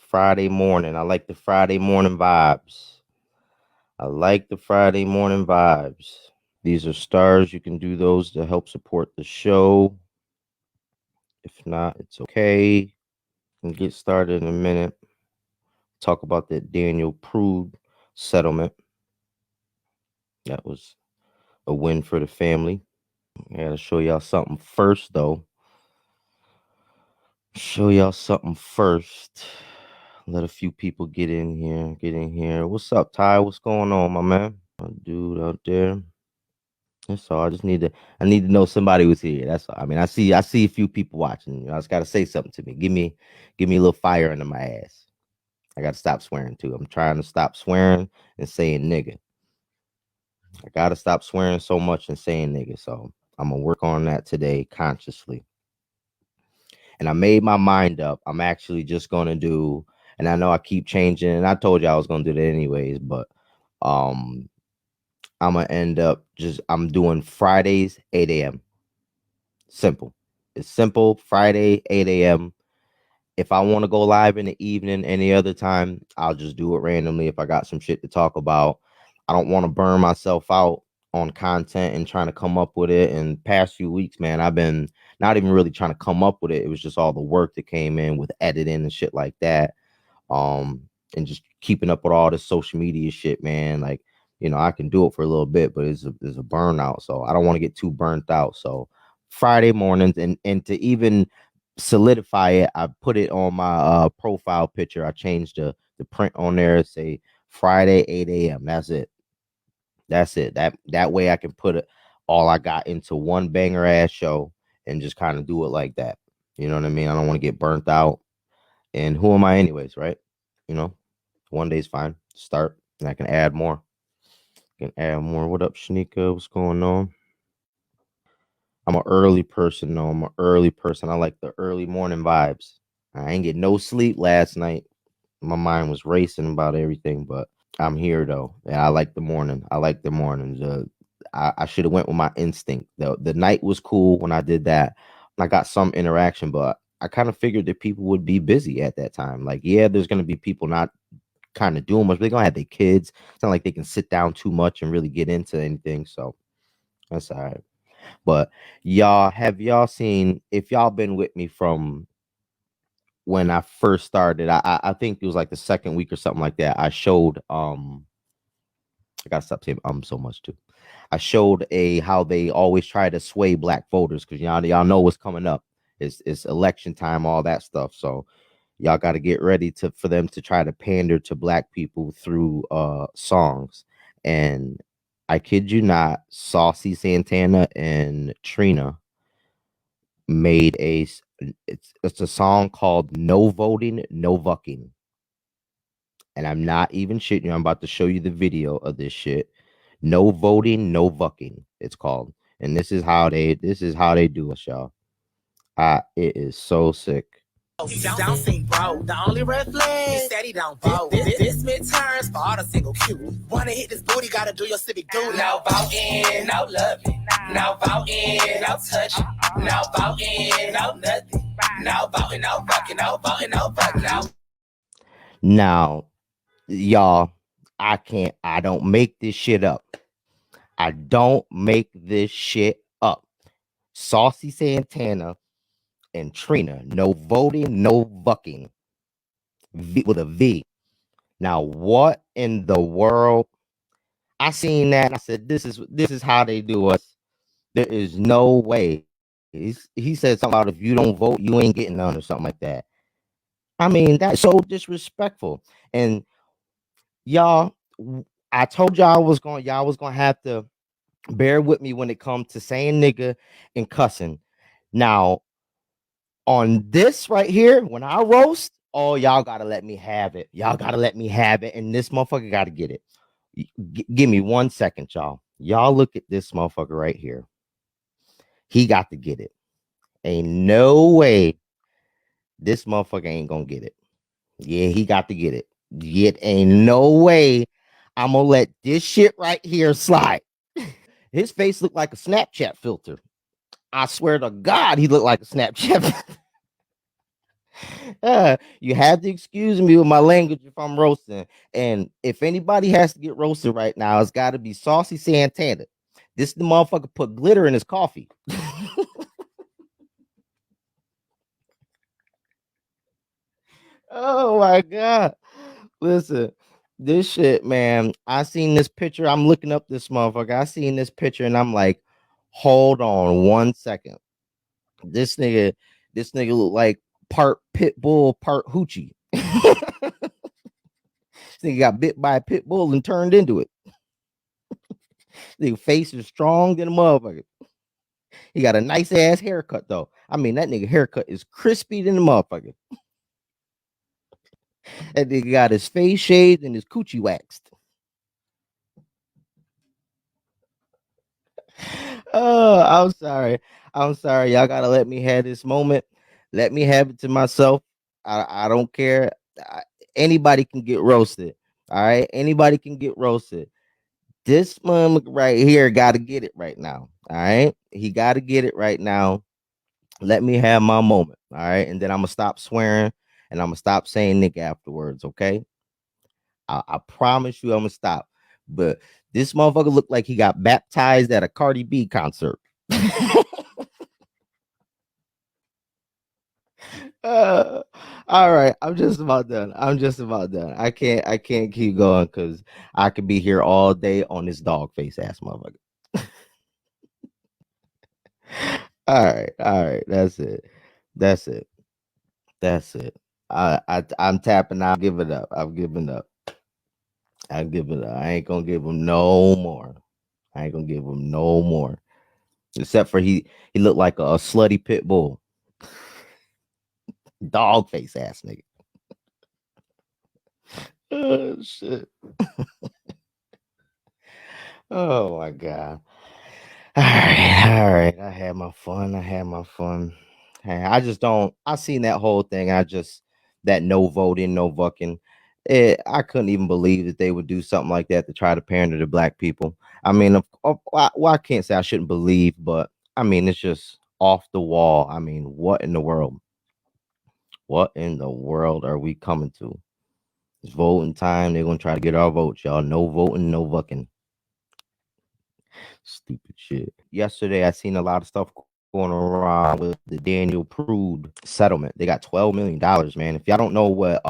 Friday morning. I like the Friday morning vibes. I like the Friday morning vibes. These are stars. You can do those to help support the show. If not, it's okay. We'll get started in a minute. Talk about that Daniel Prude settlement. That was a win for the family. I gotta show y'all something first, though. Show y'all something first. Let a few people get in here. Get in here. What's up, Ty? What's going on, my man? My dude out there. That's all. I need to know somebody was here. That's all. I mean, I see a few people watching. You know, I just gotta say something to me. Give me a little fire under my ass. I gotta stop swearing too. I'm trying to stop swearing and saying nigga. I gotta stop swearing so much and saying nigga. So I'm gonna work on that today consciously. And I made my mind up. I'm actually just gonna do, and I know I keep changing, and I told you I was gonna do that anyways, but um I'm gonna end up I'm doing Fridays 8 a.m. Simple. It's simple. Friday 8 a.m. If I want to go live in the evening any other time, I'll just do it randomly if I got some shit to talk about. I don't want to burn myself out on content and trying to come up with it. And past few weeks, man, I've been not even really trying to come up with it. It was just all the work that came in with editing and shit like that. Um, and just keeping up with all this social media shit, man. Like, I can do it for a little bit, but it's a burnout. So I don't want to get too burnt out. So Friday mornings and to even solidify it, I put it on my profile picture. I changed the print on there, say Friday 8 a.m. That's it. That's it. That way I can put it all I got into one banger ass show and just kind of do it like that. You know what I mean? I don't want to get burnt out. And who am I anyways, right? You know, one day's fine. Start and I can add more. Can add more. What up, Shanika? What's going on? I'm an early person, though. I'm an early person. I like the early morning vibes. I ain't get no sleep last night. My mind was racing about everything, but I'm here though. And I like the morning. I like the mornings. I should have went with my instinct. The night was cool when I did that. I got some interaction, but I kind of figured that people would be busy at that time. Like, yeah, there's gonna be people not kind of doing much. They're gonna have their kids. It's not like they can sit down too much and really get into anything. So that's all right. But y'all seen, if y'all been with me from when I first started, I think it was like the second week or something like that. I showed I gotta stop saying so much too. I showed how they always try to sway black voters because y'all know what's coming up. It's election time, all that stuff. So y'all got to get ready for them to try to pander to black people through songs. And I kid you not, Saucy Santana and Trina made it's a song called "No Voting, No Vucking," and I'm not even shitting you. I'm about to show you the video of this shit. No voting, no vucking. It's called, and this is how they do us, y'all. It is so sick. He don't sing, bro. The only red flag is that he don't vote. This midterms for all the single Q. Wanna hit this booty, gotta do your civic duty. No voting, no loving. No voting, no touching. No voting, no nothing. No voting, no fucking, no voting, no fucking, no. Now, y'all, I don't make this shit up. I don't make this shit up. Saucy Santana and Trina, no voting, no vucking. With a V. Now, what in the world? I seen that and I said, this is how they do us. There is no way. He said something about if you don't vote, you ain't getting none or something like that. I mean, that's so disrespectful. And y'all, I told y'all was gonna have to bear with me when it comes to saying nigga and cussing. Now, on this right here, when I roast, oh, y'all gotta let me have it. Y'all gotta let me have it, and this motherfucker gotta get it. Give me 1 second, y'all. Y'all look at this motherfucker right here. He got to get it. Ain't no way this motherfucker ain't gonna get it. Yeah, he got to get it. Yet ain't no way I'm gonna let this shit right here slide. His face looked like a Snapchat filter. I swear to God, he looked like a Snapchat. You have to excuse me with my language if I'm roasting. And if anybody has to get roasted right now, it's got to be Saucy Santana. This the motherfucker put glitter in his coffee. Oh my god! Listen, this shit, man. I seen this picture. I'm looking up this motherfucker. I seen this picture, and I'm like, hold on 1 second. This nigga, this nigga look like part pit bull, part hoochie. This nigga got bit by a pit bull and turned into it. Nigga face is strong than a motherfucker. He got a nice ass haircut though. I mean, that nigga haircut is crispy than a motherfucker. That nigga got his face shaved and his coochie waxed. Oh, I'm sorry. I'm sorry. Y'all gotta let me have this moment. Let me have it to myself. I don't care. I, Anybody can get roasted. All right. Anybody can get roasted. This motherfucker right here got to get it right now. All right. He got to get it right now. Let me have my moment. All right. And then I'm gonna stop swearing and I'm gonna stop saying nigga afterwards. Okay. I promise you I'm gonna stop. But this motherfucker looked like he got baptized at a Cardi B concert. Uh, all right, I'm just about done. I'm just about done. I can't keep going because I could be here all day on this dog face ass motherfucker. All right. That's it. That's it. That's it. I'm tapping out. Give it up. I've given up. I give it up. I ain't gonna give him no more. I ain't gonna give him no more. Except for he looked like a slutty pit bull, dog face ass nigga. Oh shit. Oh my god. All right. I had my fun. I had my fun. Hey, I just don't. I seen that whole thing. I just that no voting, no vucking. I couldn't even believe that they would do something like that to try to pander to black people. I mean, well, I can't say I shouldn't believe, but I mean, it's just off the wall. I mean, what in the world? What in the world are we coming to? It's voting time. They're gonna try to get our votes, y'all. No voting, no vucking. Stupid shit. Yesterday, I seen a lot of stuff going around with the Daniel Prude settlement. They got $12 million, man. If y'all don't know what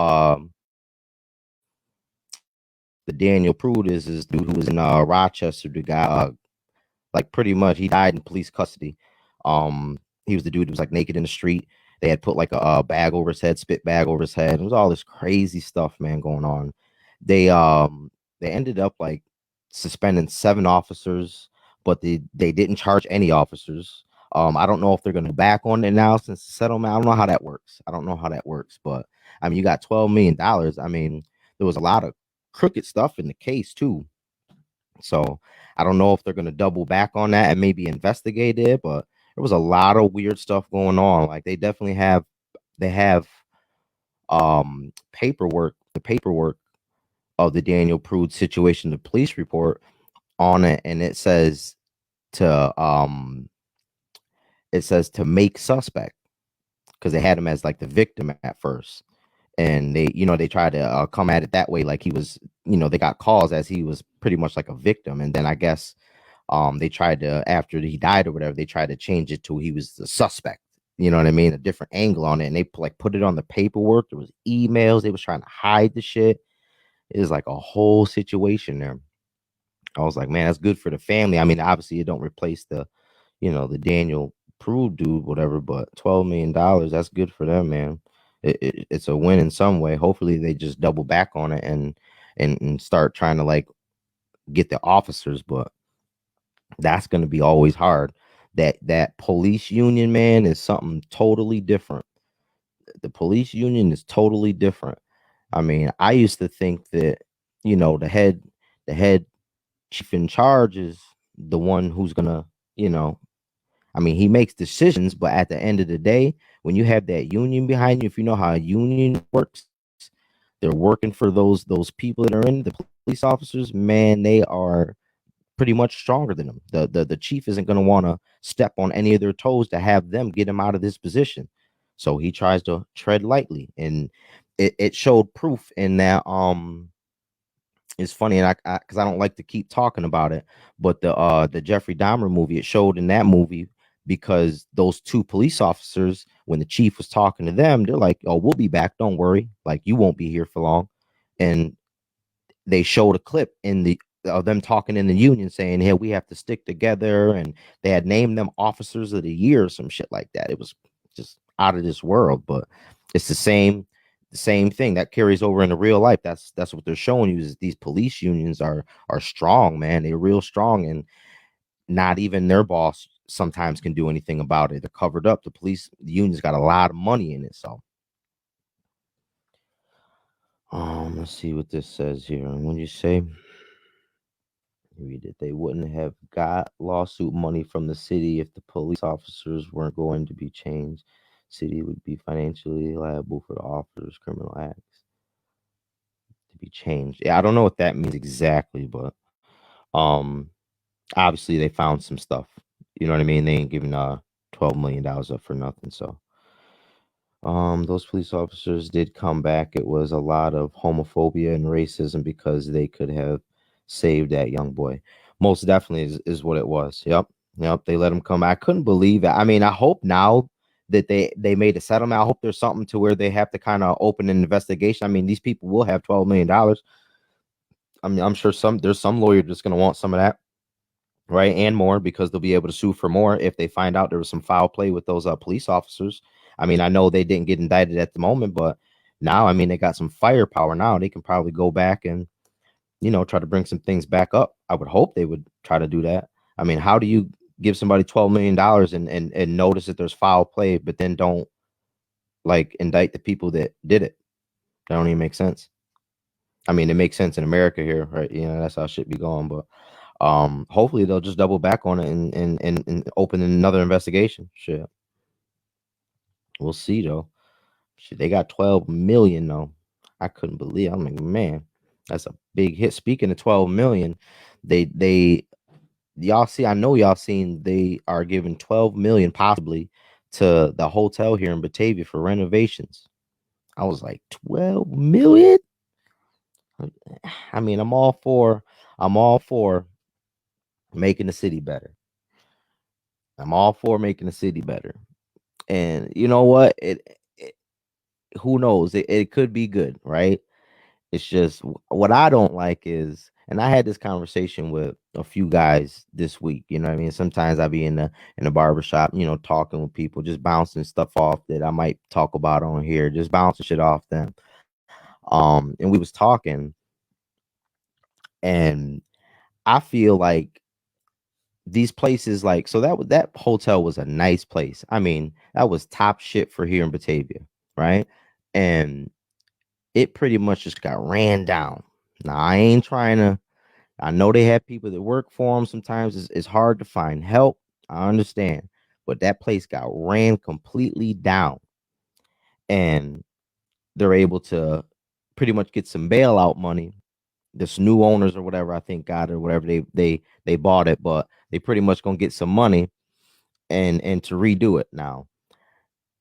the Daniel Prude is this dude who was in Rochester, the guy like pretty much he died in police custody. He was the dude who was like naked in the street. They had put like a bag over his head, spit bag over his head. It was all this crazy stuff, man, going on. They ended up like suspending 7 officers, but they didn't charge any officers. I don't know if they're gonna back on it now since the settlement. I don't know how that works. I don't know how that works, but I mean, you got $12 million. I mean, there was a lot of crooked stuff in the case too. So I don't know if they're gonna double back on that and maybe investigate it, but there was a lot of weird stuff going on. Like they have paperwork, the paperwork of the Daniel Prude situation, the police report on it, and to um it says to make suspect because they had him as like the victim at first. And they tried to come at it that way, like he was, they got calls as he was pretty much like a victim, and then I guess they tried to, after he died or whatever, they tried to change it to he was the suspect. You know what I mean? A different angle on it, and they like put it on the paperwork. There was emails. They was trying to hide the shit. It was like a whole situation there. I was like, man, that's good for the family. I mean, obviously, it don't replace the Daniel Prude dude, whatever, but $12 million, that's good for them, man. It's a win in some way. Hopefully, they just double back on it and start trying to like get the officers, but that's going to be always hard. That police union, man, is something totally different. The police union is totally different. I mean, I used to think that the head chief in charge is the one who's gonna, you know, I mean, he makes decisions, but at the end of the day, when you have that union behind you, if you know how a union works, they're working for those people that are in the police officers. Man, they are pretty much stronger than them. The chief isn't going to want to step on any of their toes to have them get him out of this position. So he tries to tread lightly, and it showed proof in that. It's funny, and I because I don't like to keep talking about it, but the Jeffrey Dahmer movie, it showed in that movie, because those two police officers, when the chief was talking to them, they're like, "Oh, we'll be back. Don't worry. Like, you won't be here for long." And they showed a clip in the of them talking in the union saying, "Hey, we have to stick together," and they had named them officers of the year or some shit like that. It was just out of this world, but it's the same thing that carries over into real life. That's what they're showing you, is these police unions are strong, man. They're real strong, and not even their boss sometimes can do anything about it. They're covered up. The unions got a lot of money in it. So let's see what this says here. What do you say? Read it. They wouldn't have got lawsuit money from the city if the police officers weren't going to be changed. City would be financially liable for the officers' criminal acts to be changed. Yeah, I don't know what that means exactly, but um, obviously they found some stuff. You know what I mean? They ain't giving $12 million up for nothing. So those police officers did come back. It was a lot of homophobia and racism because they could have saved that young boy. Most definitely is what it was. Yep. Yep. They let him come. I couldn't believe it. I mean, I hope now that they made a settlement. I hope there's something to where they have to kind of open an investigation. I mean, these people will have $12 million. I mean, I'm sure there's some lawyer just gonna want some of that, right? And more, because they'll be able to sue for more if they find out there was some foul play with those police officers. I mean, I know they didn't get indicted at the moment, but now, I mean, they got some firepower now. They can probably go back and, try to bring some things back up. I would hope they would try to do that. I mean, how do you give somebody $12 million and notice that there's foul play, but then don't like indict the people that did it? That don't even make sense. I mean, it makes sense in America here, right? That's how shit be going, but hopefully they'll just double back on it and open another investigation. Shit, we'll see though. Shit, they got 12 million though. I couldn't believe. I'm like, man, that's a big hit. Speaking of 12 million, they y'all see, I know y'all seen, they are giving 12 million possibly to the hotel here in Batavia for renovations. I was like, 12 million. I mean, I'm all for making the city better. I'm all for making the city better. And you know what? It who knows? It could be good, right? It's just what I don't like is, and I had this conversation with a few guys this week. You know what I mean? Sometimes I be in the barber shop, talking with people, just bouncing stuff off that I might talk about on here, just bouncing shit off them. And we was talking, and I feel like these places, like, so that hotel was a nice place. I mean, that was top shit for here in Batavia, right? And it pretty much just got ran down. Now I ain't trying to. I know they have people that work for them. Sometimes it's hard to find help. I understand, but that place got ran completely down, and they're able to pretty much get some bailout money. This new owners or whatever, I think, got it, or whatever, they bought it, but they pretty much gonna get some money and to redo it. Now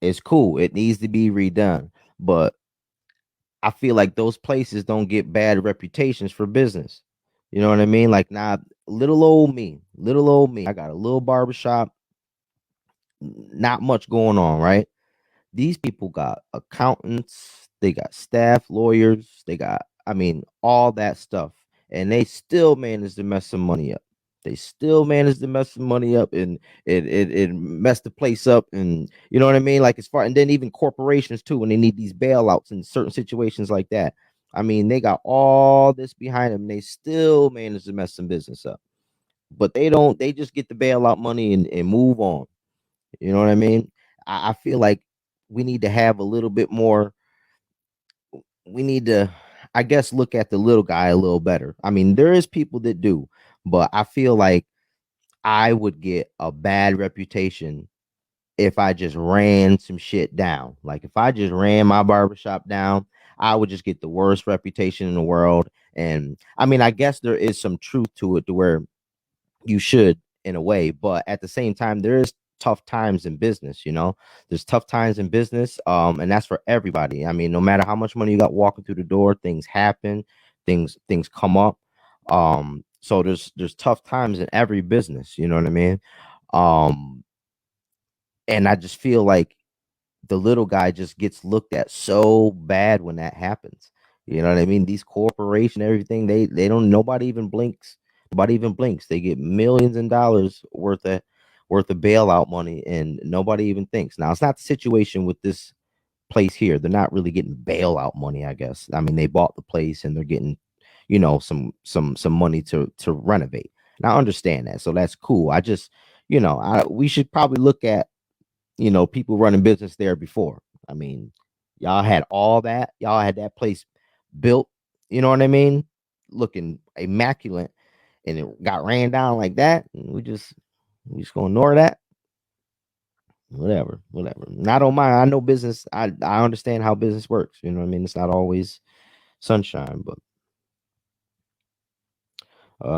it's cool. It needs to be redone, but I feel like those places don't get bad reputations for business. You know what I mean? Like, now, little old me. I got a little barbershop, not much going on, right? These people got accountants, they got staff, lawyers, they got, I mean, all that stuff. And they still managed to mess some money up. They still managed to mess some money up, and it messed the place up. And you know what I mean? Like, as far, and then even corporations too, when they need these bailouts in certain situations like that. I mean, they got all this behind them, and they still managed to mess some business up. But they just get the bailout money and move on. You know what I mean? I feel like we need to have a little bit more. We need to, I guess, look at the little guy a little better. I mean, there is people that do, but I feel like I would get a bad reputation if I just ran some shit down. Like, if I just ran my barbershop down, I would just get the worst reputation in the world. And I mean, I guess there is some truth to it, to where you should, in a way, but at the same time, there is tough times in business. There's tough times in business, and that's for everybody. I mean, no matter how much money you got walking through the door, things happen, things come up. So there's tough times in every business. You know what I mean? Um, and I just feel like the little guy just gets looked at so bad when that happens. You know what I mean? These corporations, everything, they don't nobody even blinks. Nobody even blinks. They get millions and dollars worth of bailout money and nobody even thinks. Now it's not the situation with this place here. They're not really getting bailout money, I guess. I mean, they bought the place and they're getting, some money to renovate. And I understand that. So that's cool. I just, we should probably look at people running business there before. I mean, y'all had all that. Y'all had that place built, you know what I mean? Looking immaculate, and it got ran down like that. And we just gonna ignore that. Whatever, whatever. And I don't mind. I know business. I understand how business works. You know what I mean? It's not always sunshine, but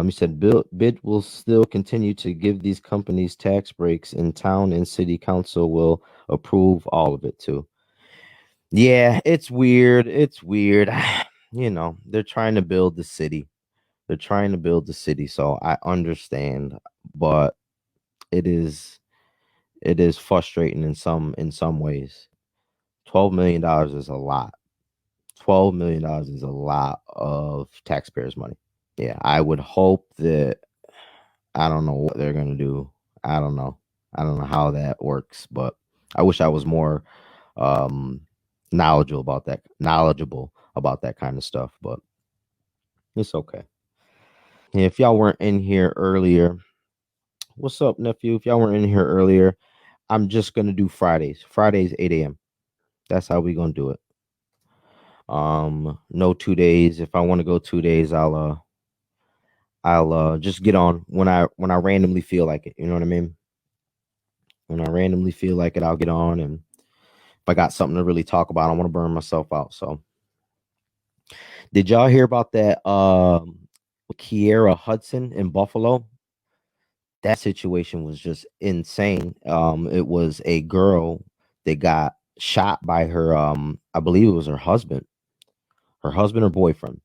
he said bid will still continue to give these companies tax breaks, and town and city council will approve all of it too. Yeah, it's weird. It's weird. They're trying to build the city. They're trying to build the city, so I understand, but it is it is frustrating in some ways. $12 million is a lot. $12 million is a lot of taxpayers' money. Yeah, I would hope that I don't know what they're gonna do. I don't know. I don't know how that works, but I wish I was more um knowledgeable about that kind of stuff, but it's okay. Yeah, if y'all weren't in here earlier, what's up, nephew? If y'all weren't in here earlier, I'm just gonna do Fridays 8 a.m. That's how we gonna do it. No 2 days. If I want to go 2 days, I'll just get on when I randomly feel like it. You know what I mean? When I randomly feel like it, I'll get on, and if I got something to really talk about, I don't want to burn myself out. So, did y'all hear about that? Kiera Hudson in Buffalo. That situation was just insane. It was a girl that got shot by her. I believe it was her husband or boyfriend.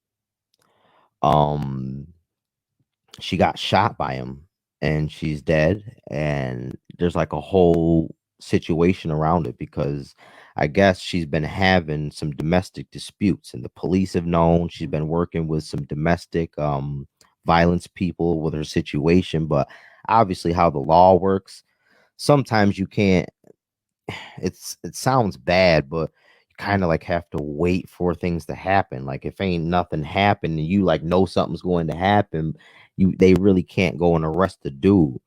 Um, she got shot by him and she's dead, and there's like a whole situation around it because I guess she's been having some domestic disputes and the police have known she's been working with some domestic violence people with her situation, but obviously how the law works, sometimes you can't. It sounds bad, but you kind of like have to wait for things to happen. Like if ain't nothing happened and you like know something's going to happen, they really can't go and arrest the dude.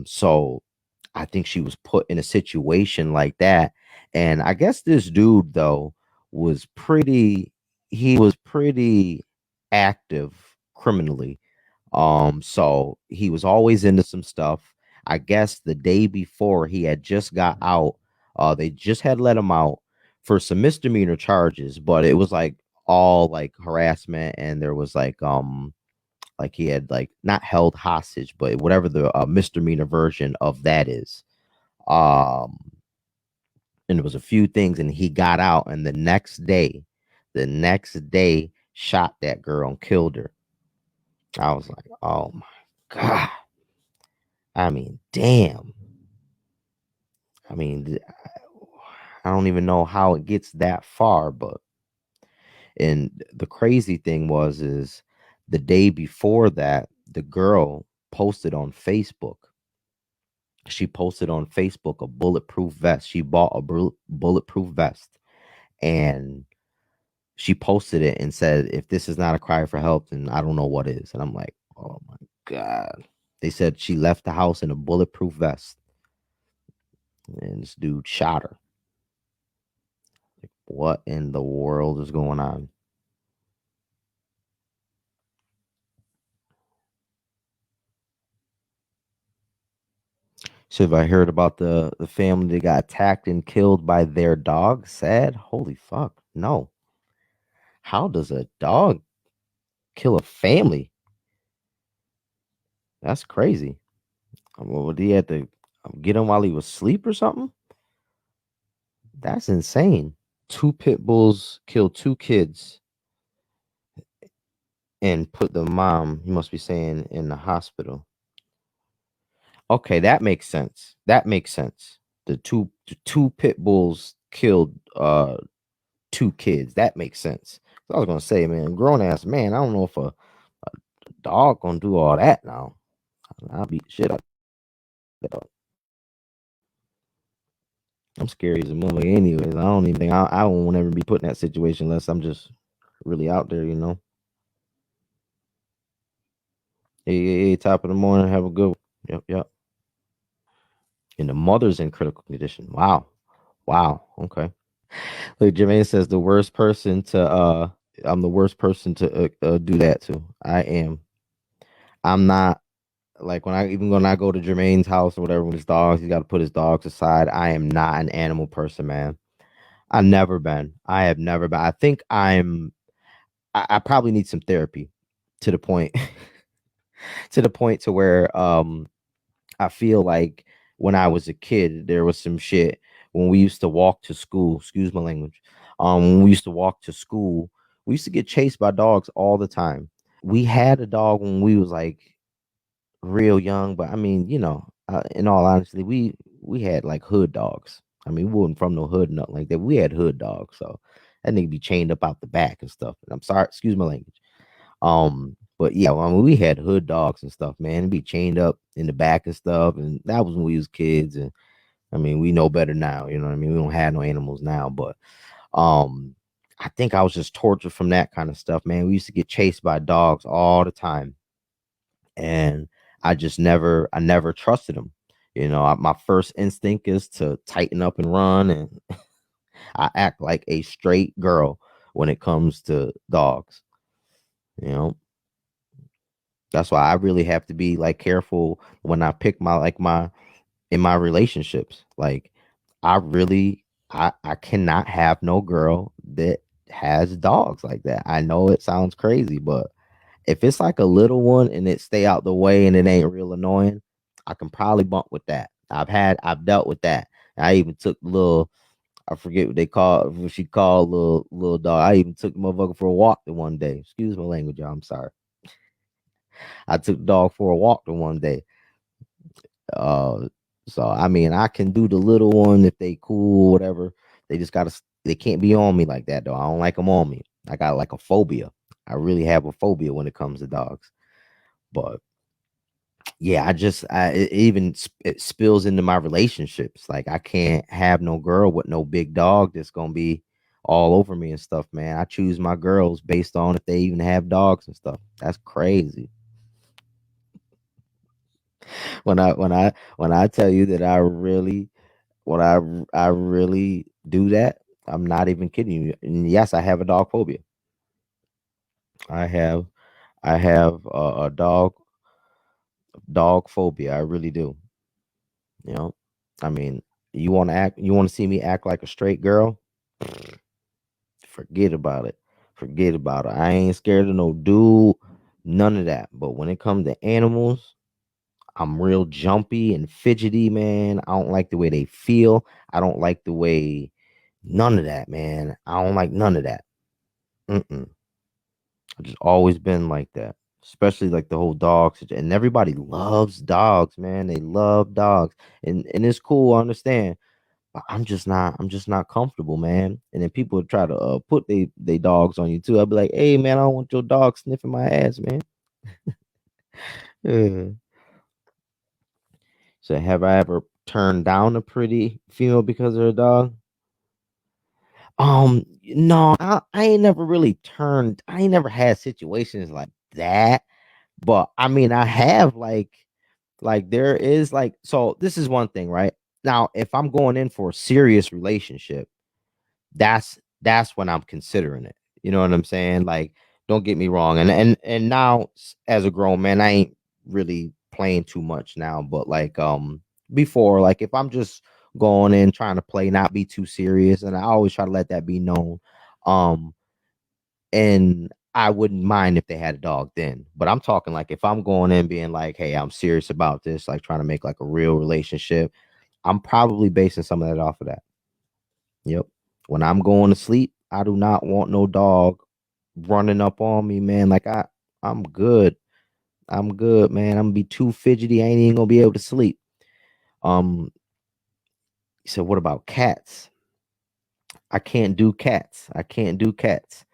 So I think she was put in a situation like that. And I guess this dude though was pretty he was pretty active criminally. So he was always into some stuff. I guess the day before he had just got out, they just had let him out for some misdemeanor charges, but it was like all like harassment, and there was like he had like not held hostage, but whatever the misdemeanor version of that is. Um, and there was a few things, and he got out, and the next day, shot that girl and killed her. I was like, oh my god. I mean, damn. I mean, I don't even know how it gets that far, but and the crazy thing is the day before that, the girl posted on Facebook. She posted on Facebook a bulletproof vest. She bought a bulletproof vest and she posted it and said, if this is not a cry for help, then I don't know what is. And I'm like, oh my God. They said she left the house in a bulletproof vest and this dude shot her. What in the world is going on? So, have I heard about the family that got attacked and killed by their dog? Sad. Holy fuck. No. How does a dog kill a family? That's crazy. Well, he had to. Get him while he was asleep or something? That's insane. Two pit bulls killed two kids and put the mom, he must be saying, in the hospital. Okay, that makes sense. That makes sense. The two pit bulls killed two kids. That makes sense. I was gonna say, man, grown ass man. I don't know if a dog gonna do all that now. I'll beat the shit out of that dog. I'm scary as a mother, anyways. I don't even think I won't ever be put in that situation unless I'm just really out there, you know. Hey, top of the morning. Have a good one. Yep, yep. And the mother's in critical condition. Wow. Wow. Okay. Look, Jermaine says the worst person to I'm the worst person to do that to. I am. I'm not like when I go to Jermaine's house or whatever with his dogs, he's got to put his dogs aside. I am not an animal person, man. I've never been. I have never been. I think I probably need some therapy to the point to the point to where I feel like when I was a kid, there was some shit when we used to walk to school. Excuse my language. When we used to walk to school, we used to get chased by dogs all the time. We had a dog when we was like real young, but I mean, in all honesty, we had like hood dogs. I mean, we wasn't from no hood, nothing like that. We had hood dogs, so that nigga be chained up out the back and stuff. And I'm sorry, excuse my language. But yeah, I mean, we had hood dogs and stuff, man. It'd be chained up in the back and stuff, and that was when we was kids. And I mean, we know better now, you know what I mean? We don't have no animals now, but um, I think I was just tortured from that kind of stuff, man. We used to get chased by dogs all the time, and I never trusted them. My first instinct is to tighten up and run, and I act like a straight girl when it comes to dogs. You know, that's why I really have to be like careful when I pick my in my relationships. Like I really I cannot have no girl that has dogs like that. I know it sounds crazy, but if it's like a little one and it stay out the way and it ain't real annoying, I can probably bump with that. I've dealt with that. I even took little I forget what she called little dog. I even took the motherfucker for a walk the one day. Excuse my language, y'all. I'm sorry. I took the dog for a walk the one day. Uh, so I mean, I can do the little one if they cool, whatever. They can't be on me like that though. I don't like them on me. I got like a phobia. I really have a phobia when it comes to dogs. But yeah, it spills into my relationships. Like I can't have no girl with no big dog that's gonna be all over me and stuff, man. I choose my girls based on if they even have dogs and stuff. That's crazy. When I tell you that when I really do that, I'm not even kidding you. And yes, I have a dog phobia. I have I have a dog phobia. I really do. You know, I mean, you want to see me act like a straight girl? Forget about it. Forget about it. I ain't scared of no dude, none of that. But when it comes to animals, I'm real jumpy and fidgety, man. I don't like the way they feel. I don't like the way none of that, man. I don't like none of that. Mm-mm. I've just always been like that, especially like the whole dogs. And everybody loves dogs, man. They love dogs, and it's cool. I understand, but I'm just not comfortable, man. And then people try to put they dogs on you too. I'll be like, hey, man, I don't want your dog sniffing my ass, man. Yeah. So have I ever turned down a pretty female because of her dog? No, I ain't never really turned. I ain't never had situations like that. But I mean, I have like there is like so. This is one thing, right? Now, if I'm going in for a serious relationship, that's when I'm considering it. You know what I'm saying? Like, don't get me wrong. And now as a grown man, I ain't really playing too much now. But like before, like if I'm just going in trying to play, not be too serious, and I always try to let that be known. Um, and I wouldn't mind if they had a dog then. But I'm talking like if I'm going in being like, hey, I'm serious about this, like trying to make like a real relationship, I'm probably basing some of that off of that. Yep. When I'm going to sleep, I do not want no dog running up on me, man. Like I'm good. I'm good, man. I'm gonna be too fidgety. I ain't even gonna be able to sleep. Um, so what about cats? I can't do cats. I can't do cats.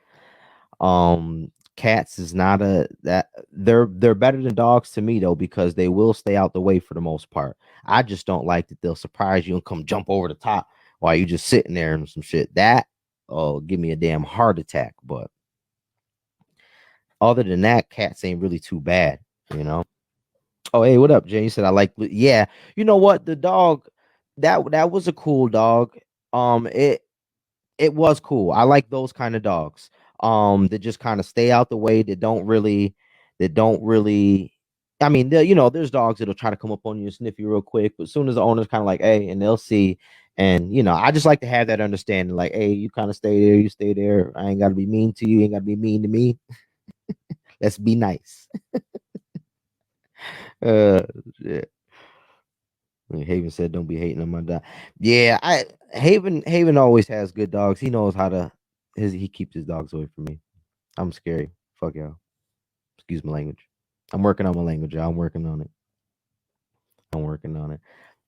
Cats is not a that they're better than dogs to me though because they will stay out the way for the most part. I just don't like that they'll surprise you and come jump over the top while you just sitting there and some shit. That oh give me a damn heart attack. But other than that, cats ain't really too bad, you know. Oh hey, what up, Jay? You said I like yeah. You know what? The dog that was a cool dog. It was cool. I like those kind of dogs. That just kind of stay out the way. That don't really. I mean, there's dogs that'll try to come up on you and sniff you real quick, but as soon as the owner's kind of like, hey, and they'll see, and I just like to have that understanding, like, hey, you kind of stay there, you stay there. I ain't got to be mean to you, you ain't got to be mean to me. Let's be nice. Uh, yeah. Haven said, "Don't be hating on my dog." Yeah, I Haven always has good dogs. He knows how to. He keeps his dogs away from me. I'm scary. Fuck y'all. Excuse my language. I'm working on my language, y'all. I'm working on it. I'm working on it.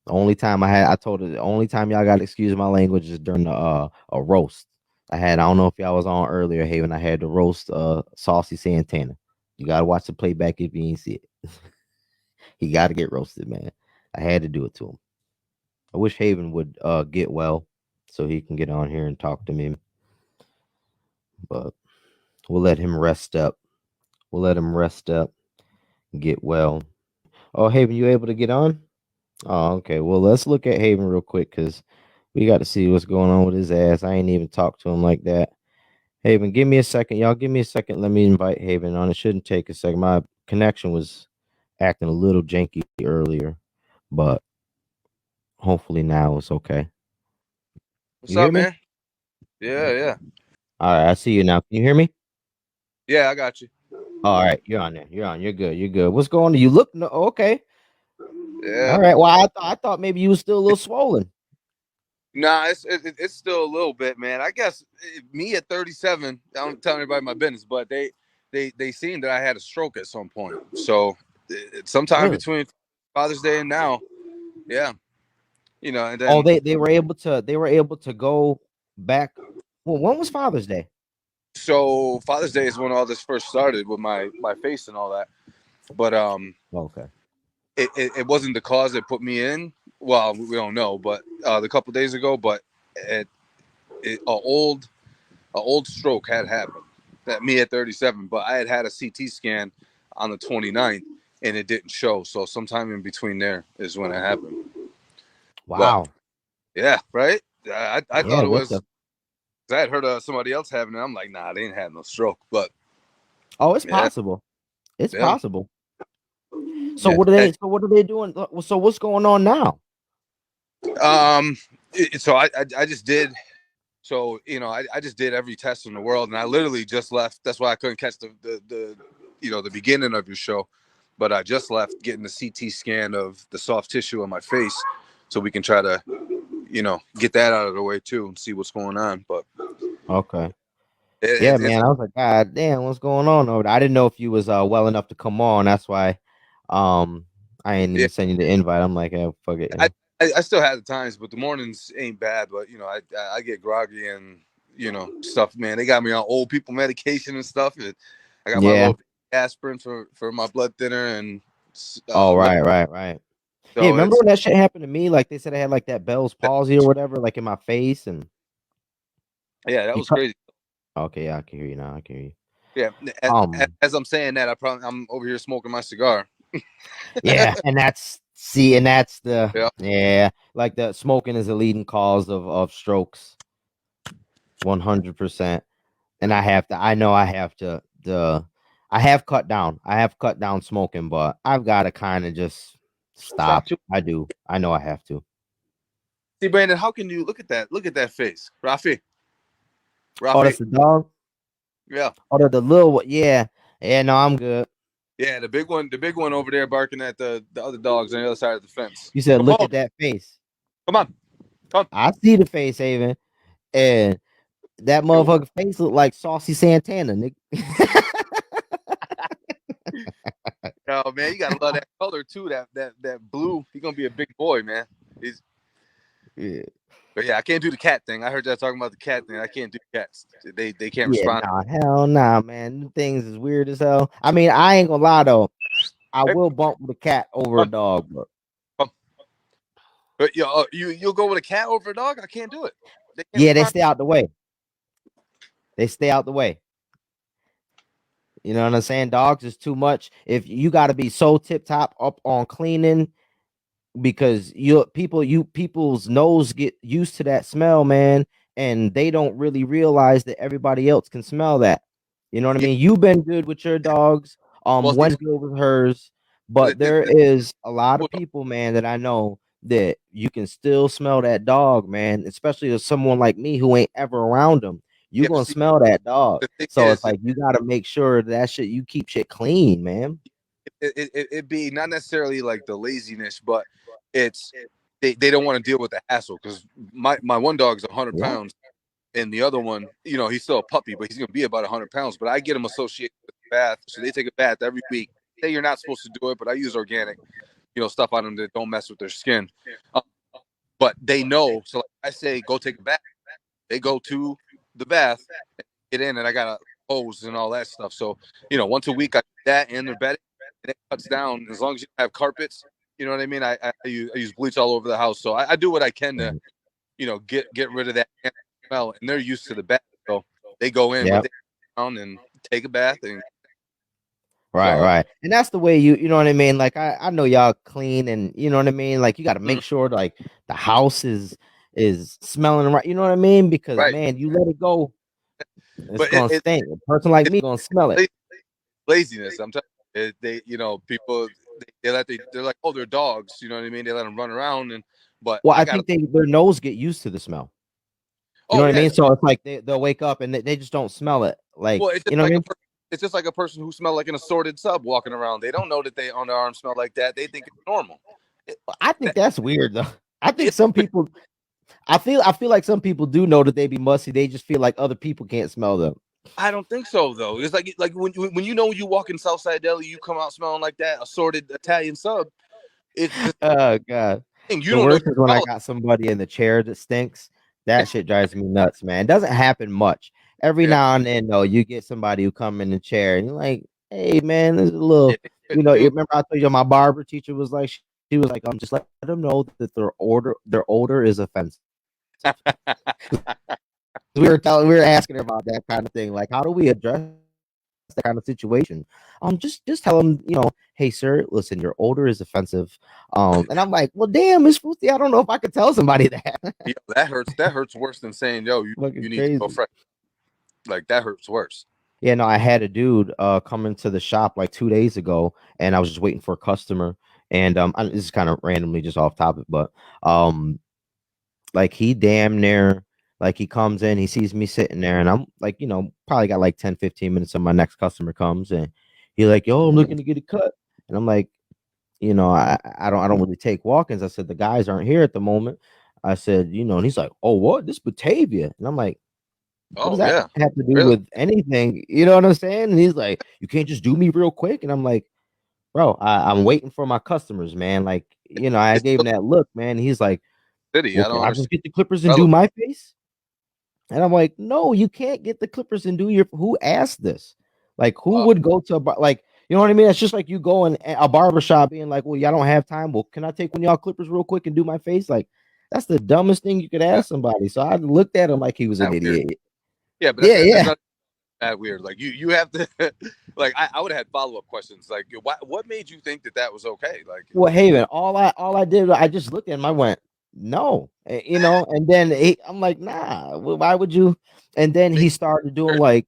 The only time I told her the only time y'all got to excuse my language is during the a roast. I don't know if y'all was on earlier, Haven. I had to roast Saucy Santana. You gotta watch the playback if you ain't see it. He gotta get roasted, man. I had to do it to him. I wish Haven would get well so he can get on here and talk to me. But we'll let him rest up. We'll let him rest up, get well. Oh, Haven, you able to get on? Oh, okay. Well, let's look at Haven real quick because we got to see what's going on with his ass. I ain't even talked to him like that. Haven, give me a second. Y'all give me a second. Let me invite Haven on. It shouldn't take a second. My connection was acting a little janky earlier, but hopefully now it's okay. What's You hear up, me? man? Yeah, yeah. All right, I see you now. Can you hear me? Yeah, I got you. All right, you're on there. You're on. You're good. You're good. What's going on? You look no, okay. All Yeah. right. Well, I thought maybe you was still a little swollen. Nah, it's still a little bit, man. I guess me at 37, I don't tell anybody my business, but they seen that I had a stroke at some point. So sometime Really? between Father's Day and now, yeah, and Oh, then they were able to go back. Well, when was Father's Day? so Father's Day is when all this first started with my face and all that. But Okay. it wasn't the cause that put me in. Well, we don't know, but the couple days ago, but a old stroke had happened at me at 37, but I had a CT scan on the 29th and it didn't show. So sometime in between there is when it happened. But Wow. yeah, right. I Yeah. thought it What was. the? I had heard of somebody else having it. I'm like, nah, they ain't had no stroke. But Oh, it's yeah, possible. It's yeah, possible. So yeah. what are they? So what are they doing? So what's going on now? So I just did. So I just did every test in the world, and I literally just left. That's why I couldn't catch the beginning of your show, but I just left getting the CT scan of the soft tissue on my face, so we can try to get that out of the way too and see what's going on. But Okay. Yeah, it's man. I was like, God damn, what's going on over there? I didn't know if you was well enough to come on. That's why um I ain't yeah. even send you the invite. I'm like, yeah, fuck it. I, Yeah. I still have the times, but the mornings ain't bad. But I get groggy and stuff. Man, they got me on old people medication and stuff. And I got my Yeah. little aspirin for my blood thinner and Oh, uh, right, right, right. Yeah, so remember it's when that shit happened to me? Like they said I had like that Bell's palsy or whatever, like in my face, and yeah, that you was cut. crazy. Okay, yeah, I can hear you now. I can hear you. Yeah, Um, as I'm saying that, I'm over here smoking my cigar. yeah, and that's the Yeah, yeah, like the smoking is a leading cause of strokes, 100%. And I know I have to I have cut down. I have cut down smoking, but I've got to kind of just stop stop. too. I do. I know I have to. See, Brandon, how can you look at that? Look at that face, Rafi. Oh, that's Rafi. the dog. Yeah, Oh, the little one. Yeah. Yeah, no, I'm good. yeah. The big one over there barking at the other dogs on the other side of the fence. You said, look Capone, at that face. come on, come. I see the face, Haven. And that Yo, motherfucker face look like Saucy Santana, nigga. oh man, you gotta love that color too. That blue. He's gonna be a big boy, man. He's. Yeah. But yeah, I can't do the cat thing. I heard that talking about the cat thing. I can't do cats. They can't Yeah, respond. nah, hell nah, man. Them things is weird as hell. I mean, I ain't gonna lie though. I Hey, will bump with a cat over a come, dog, but come. But you'll go with a cat over a dog? I can't do it. They can't yeah, they respond. stay out the way. They stay out the way. You know what I'm saying? Dogs is too much. If you got to be so tip top up on cleaning, because people's nose get used to that smell, man, and they don't really realize that everybody else can smell that. You know what I Yeah. mean? You've been good with your dogs. Well, see, Wen's good with hers, but there is a lot of people, man, that I know that you can still smell that dog, man. Especially as someone like me who ain't ever around them, you yeah, but gonna see, smell that dog. the thing So it's is, like you gotta make sure that shit you keep shit clean, man. it be not necessarily like the laziness, but it's they don't want to deal with the hassle because my one dog's 100 Yeah. pounds and the other one, he's still a puppy, but he's gonna be about 100 pounds. But I get him associated with the bath, so they take a bath every week. Say you're not supposed to do it, but I use organic, stuff on them that don't mess with their skin. Uh, but they know, so like I say, go take a bath. They go to the bath, get in, and I got a hose and all that stuff. So once a week I do that and their bedding, and it cuts down. As long as you have carpets, you know what I mean. I use bleach all over the house, so I do what I can to get rid of that smell, and they're used to the bath, so they go in, but Yeah. they down and take a bath, and Right, so right. And that's the way you know what I mean? Like I know y'all clean and you know what I mean? Like you got to mm, make sure like the house is smelling right. You know what I mean? Because right. man, you let it go, it's But gonna stink. A person like it's me gonna smell it. laziness. I'm telling you, people they're like, oh, they're dogs. You know what I mean? They let them run around, but Well, I I got to. think their nose get used to the smell. You know Oh what I yeah. mean? So it's like they'll wake up and they just don't smell it. Like, Well, it's you just know what like I a mean? it's just like a person who smelled like an assorted sub walking around. They don't know that they on their arm smell like that. They think it's normal. It, I think that, that's weird though. I think it, some people I feel like some people do know that they be musty. They just feel like other people can't smell them. I don't think so though. It's like when you walk in Southside Deli, you come out smelling like that assorted Italian sub. It's the Oh god. thing. You The don't know worst you is when I smell got somebody in the chair that stinks. That shit drives me nuts, man. It doesn't happen much. Every it. Yeah. now and then, though, you get somebody who come in the chair and you're like, "Hey, man, this is a Yeah. little." You They- remember I told you my barber teacher was like, she was like, just let them know that their odor is offensive. We were asking her about that kind of thing, like, how do we address that kind of situation? Just tell them, hey, sir, listen, your odor is offensive. And I'm like, well, damn, Miss Fruity, I don't know if I could tell somebody that. yeah, that hurts. That hurts worse than saying, "Yo, you Fucking need to go crazy. fresh." Like that hurts worse. Yeah, no, I had a dude come into the shop like 2 days ago, and I was just waiting for a customer. And this is kind of randomly just off topic, but um, like he damn near like he comes in, he sees me sitting there, and I'm like, probably got like 10, 15 minutes until my next customer comes, and he like, yo, I'm looking to get a cut, and I'm like, I don't really take walk-ins. I said the guys aren't here at the moment. I said, and he's like, oh, what? This Batavia, and I'm like, what does Oh that yeah, have to do really? with anything? You know what I'm saying? And he's like, you can't just do me real quick. And I'm like, bro, I'm waiting for my customers, man. Like, I It's gave still him that look, man. He's like, city. well, I can don't I just understand. get the clippers and do Relevant. my face? And I'm like, no, you can't get the clippers and do your. Who asked this? Like, who Wow. would go to a bar? Like, you know what I mean? It's just like you go in a barber shop being like, well, y'all don't have time. Well, can I take one of y'all clippers real quick and do my face? Like, that's the dumbest thing you could Yeah, ask somebody. So I looked at him like he was an that weird. idiot. Yeah, but Yeah, that's yeah. not that weird. Like you have to like I would have had follow up questions. Like what made you think that that was okay? Like Well, hey man, all I did, I just looked at him. I went, no, and then I'm like, nah, why would you? And then they, he started doing like,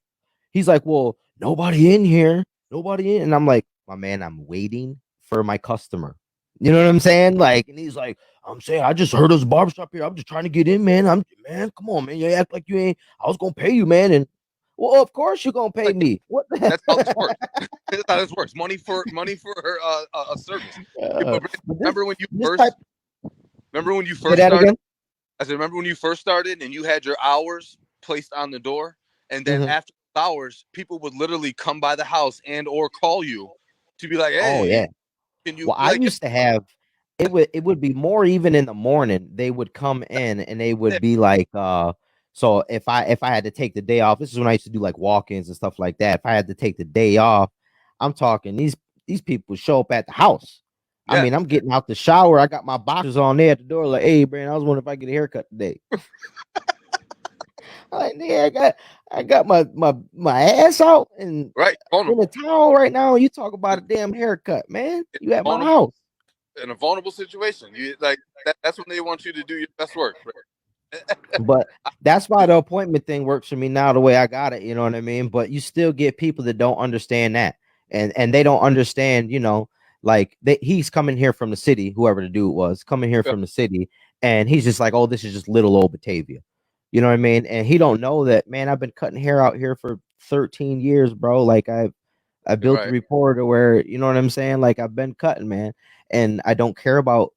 he's like, well, nobody in here, nobody in, and I'm like, my man, I'm waiting for my customer. You know what I'm saying? Like, and he's like, I'm saying, I just heard us barbershop here. I'm just trying to get in, man. Man, come on, man. You act like you ain't. I was gonna pay you, man, and Well, of course you're gonna pay Like me. What that's how this the works. That's how this works. Money for a service. Yeah, but but remember when you this type first remember when you say first that started? again. I said, remember when you first started and you had your hours placed on the door, and then Hmm. after hours, people would literally come by the house and or call you to be like, Oh "Hey, yeah. can you Well, I like?" used to have it would be more even in the morning. They would come in and they would be like, so if I had to take the day off, this is when I used to do like walk-ins and stuff like that. If I had to take the day off, I'm talking these people show up at the house. I Yeah, mean, I'm getting out the shower. I got my boxers on there at the door, like, hey, Brandon, I was wondering if I get a haircut today. I'm like, yeah, I got my ass out and right. in a Vulnerable. towel right now. And you talk about a damn haircut, man. You at my Vulnerable house. in a vulnerable situation. You like that's when they want you to do your best work. Right? But that's why the appointment thing works for me now the way I got it, you know what I mean? But you still get people that don't understand that. And they don't understand, like he's coming here from the city, whoever the dude was, coming here Yeah, from the city, and he's just like, "Oh, this is just little old Batavia." You know what I mean? And he don't know that, man, I've been cutting hair out here for 13 years, bro. Like I built a right, rapport to where, you know what I'm saying? Like I've been cutting, man. And I don't care about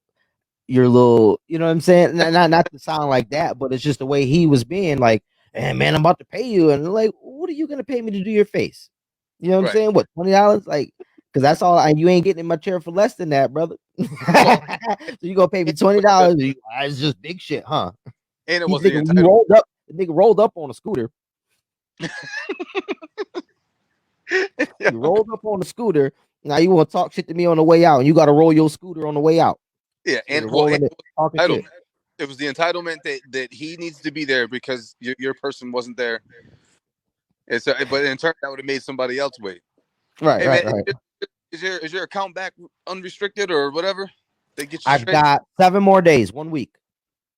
your little, you know what I'm saying? Not to sound like that, but it's just the way he was being like, hey, man, I'm about to pay you. And like, what are you gonna pay me to do your face? You know what I'm right. saying? What, $20? Like, because that's all you ain't getting in my chair for less than that, brother. Well, So you gonna pay me and it was $20? It's just big shit, huh? and it He was the nigga, you entitlement. rolled up, the nigga rolled up on a scooter. Yeah, You rolled up on a scooter. Now you want to talk shit to me on the way out, and you got to roll your scooter on the way out. yeah, and Nigga well, and rolling it, it talking was shit. entitlement. It was the entitlement that he needs to be there because your person wasn't there. And so, but in turn, that would have made somebody else wait. Right, Hey right, man, right. is your account back unrestricted or whatever? They get you I straight. got 7 more days, 1 week.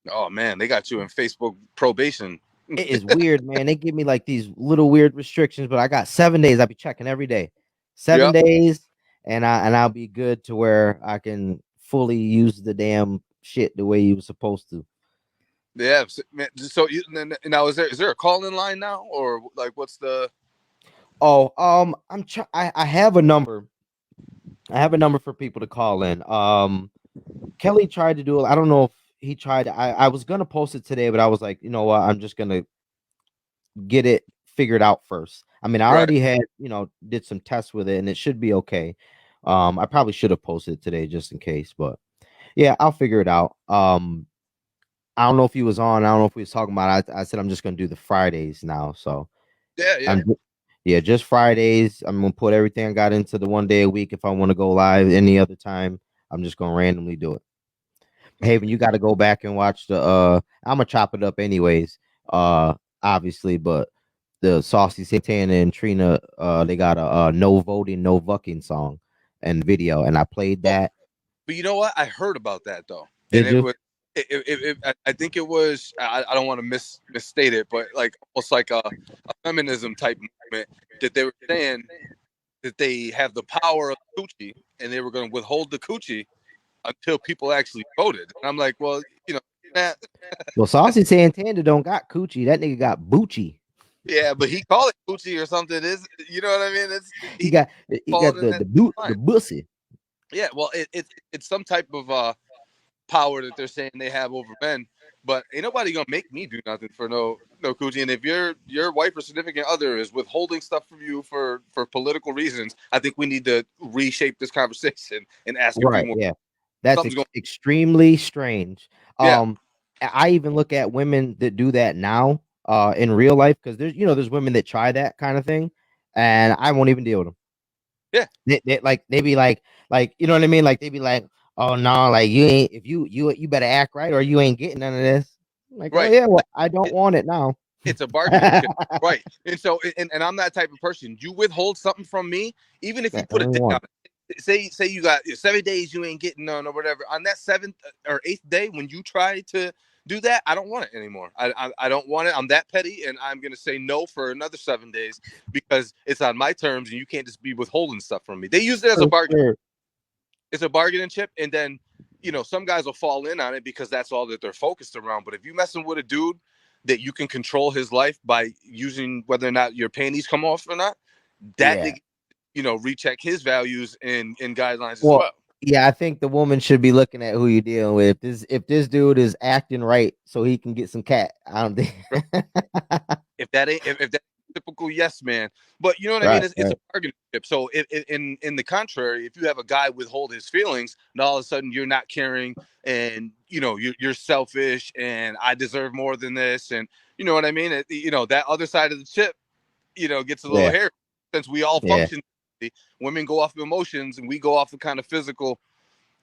Oh man, they got you in Facebook probation. It is weird, man. They give me like these little weird restrictions, but I got 7 days. I'll be checking every day. Seven Yep. days, and I'll be good to where I can fully use the damn shit the way you were supposed to. Yeah. Man, so you now is there a call in line now or like what's the Oh, I have a number. I have a number for people to call in. Kelly tried to do it. I don't know if he tried. I was gonna post it today, but I was like, you know what? I'm just gonna get it figured out first. I mean, I right? already had, did some tests with it and it should be okay. I probably should have posted it today just in case, but yeah, I'll figure it out. I don't know if he was on. I don't know if we was talking about it. I said I'm just gonna do the Fridays now. So Yeah, yeah. I'm yeah, just Fridays. I'm gonna put everything I got into the 1 day a week. If I want to go live any other time, I'm just gonna randomly do it. Haven, you got to go back and watch the. I'm gonna chop it up anyways. Obviously, but the Saucy Santana and Trina, they got a no voting, no vucking song and video, and I played Well, that. but you know what? I heard about that though, and Did it you? was. I think it was. I don't want to misstate it, but like almost like a feminism type movement that they were saying that they have the power of coochie, and they were going to withhold the coochie until people actually voted. And I'm like, well, nah, Well, Saucy Santana don't got coochie. That nigga got Bucci. yeah, but he called it coochie or something. Is you know what I mean? It's He he got he got falling in the that the boot line. the bussy. Yeah, well, it's some type of power that they're saying they have over men. But ain't nobody gonna make me do nothing for no coochie. And if your wife or significant other is withholding stuff from you for political reasons, I think we need to reshape this conversation and ask a few Right. more. Yeah. That's Something's going. extremely strange. Yeah, I even look at women that do that now, in real life because there's women that try that kind of thing, and I won't even deal with them. yeah, They be like you know what I mean? Like they be like, oh no, like you ain't if you better act right or you ain't getting none of this. I'm like, oh right. yeah, well Like I don't it, want it now. it's a bargaining chip, right? And so, and I'm that type of person. You withhold something from me, even if I you put a don't date on want it. Say you got 7 days you ain't getting none or whatever. On that seventh or eighth day, when you try to do that, I don't want it anymore. I don't want it. I'm that petty, and I'm gonna say no for another 7 days because it's on my terms, and you can't just be withholding stuff from me. They use it as a for bargain. sure. It's a bargaining chip, and then some guys will fall in on it because that's all that they're focused around. But if you messing with a dude that you can control his life by using whether or not your panties come off or not, that Yeah. nigga, recheck his values and guidelines as Well, well. yeah, I think the woman should be looking at who you're dealing with. If this dude is acting right so he can get some cat, I don't think. If that typical yes man, but you know what I mean. Right, It's a right. partnership. So in the contrary, if you have a guy withhold his feelings, and all of a sudden you're not caring, and you're selfish, and I deserve more than this, and you know what I mean. That other side of the chip, gets a little Yeah, hairy since we all yeah, function. Women go off of emotions, and we go off of kind of physical,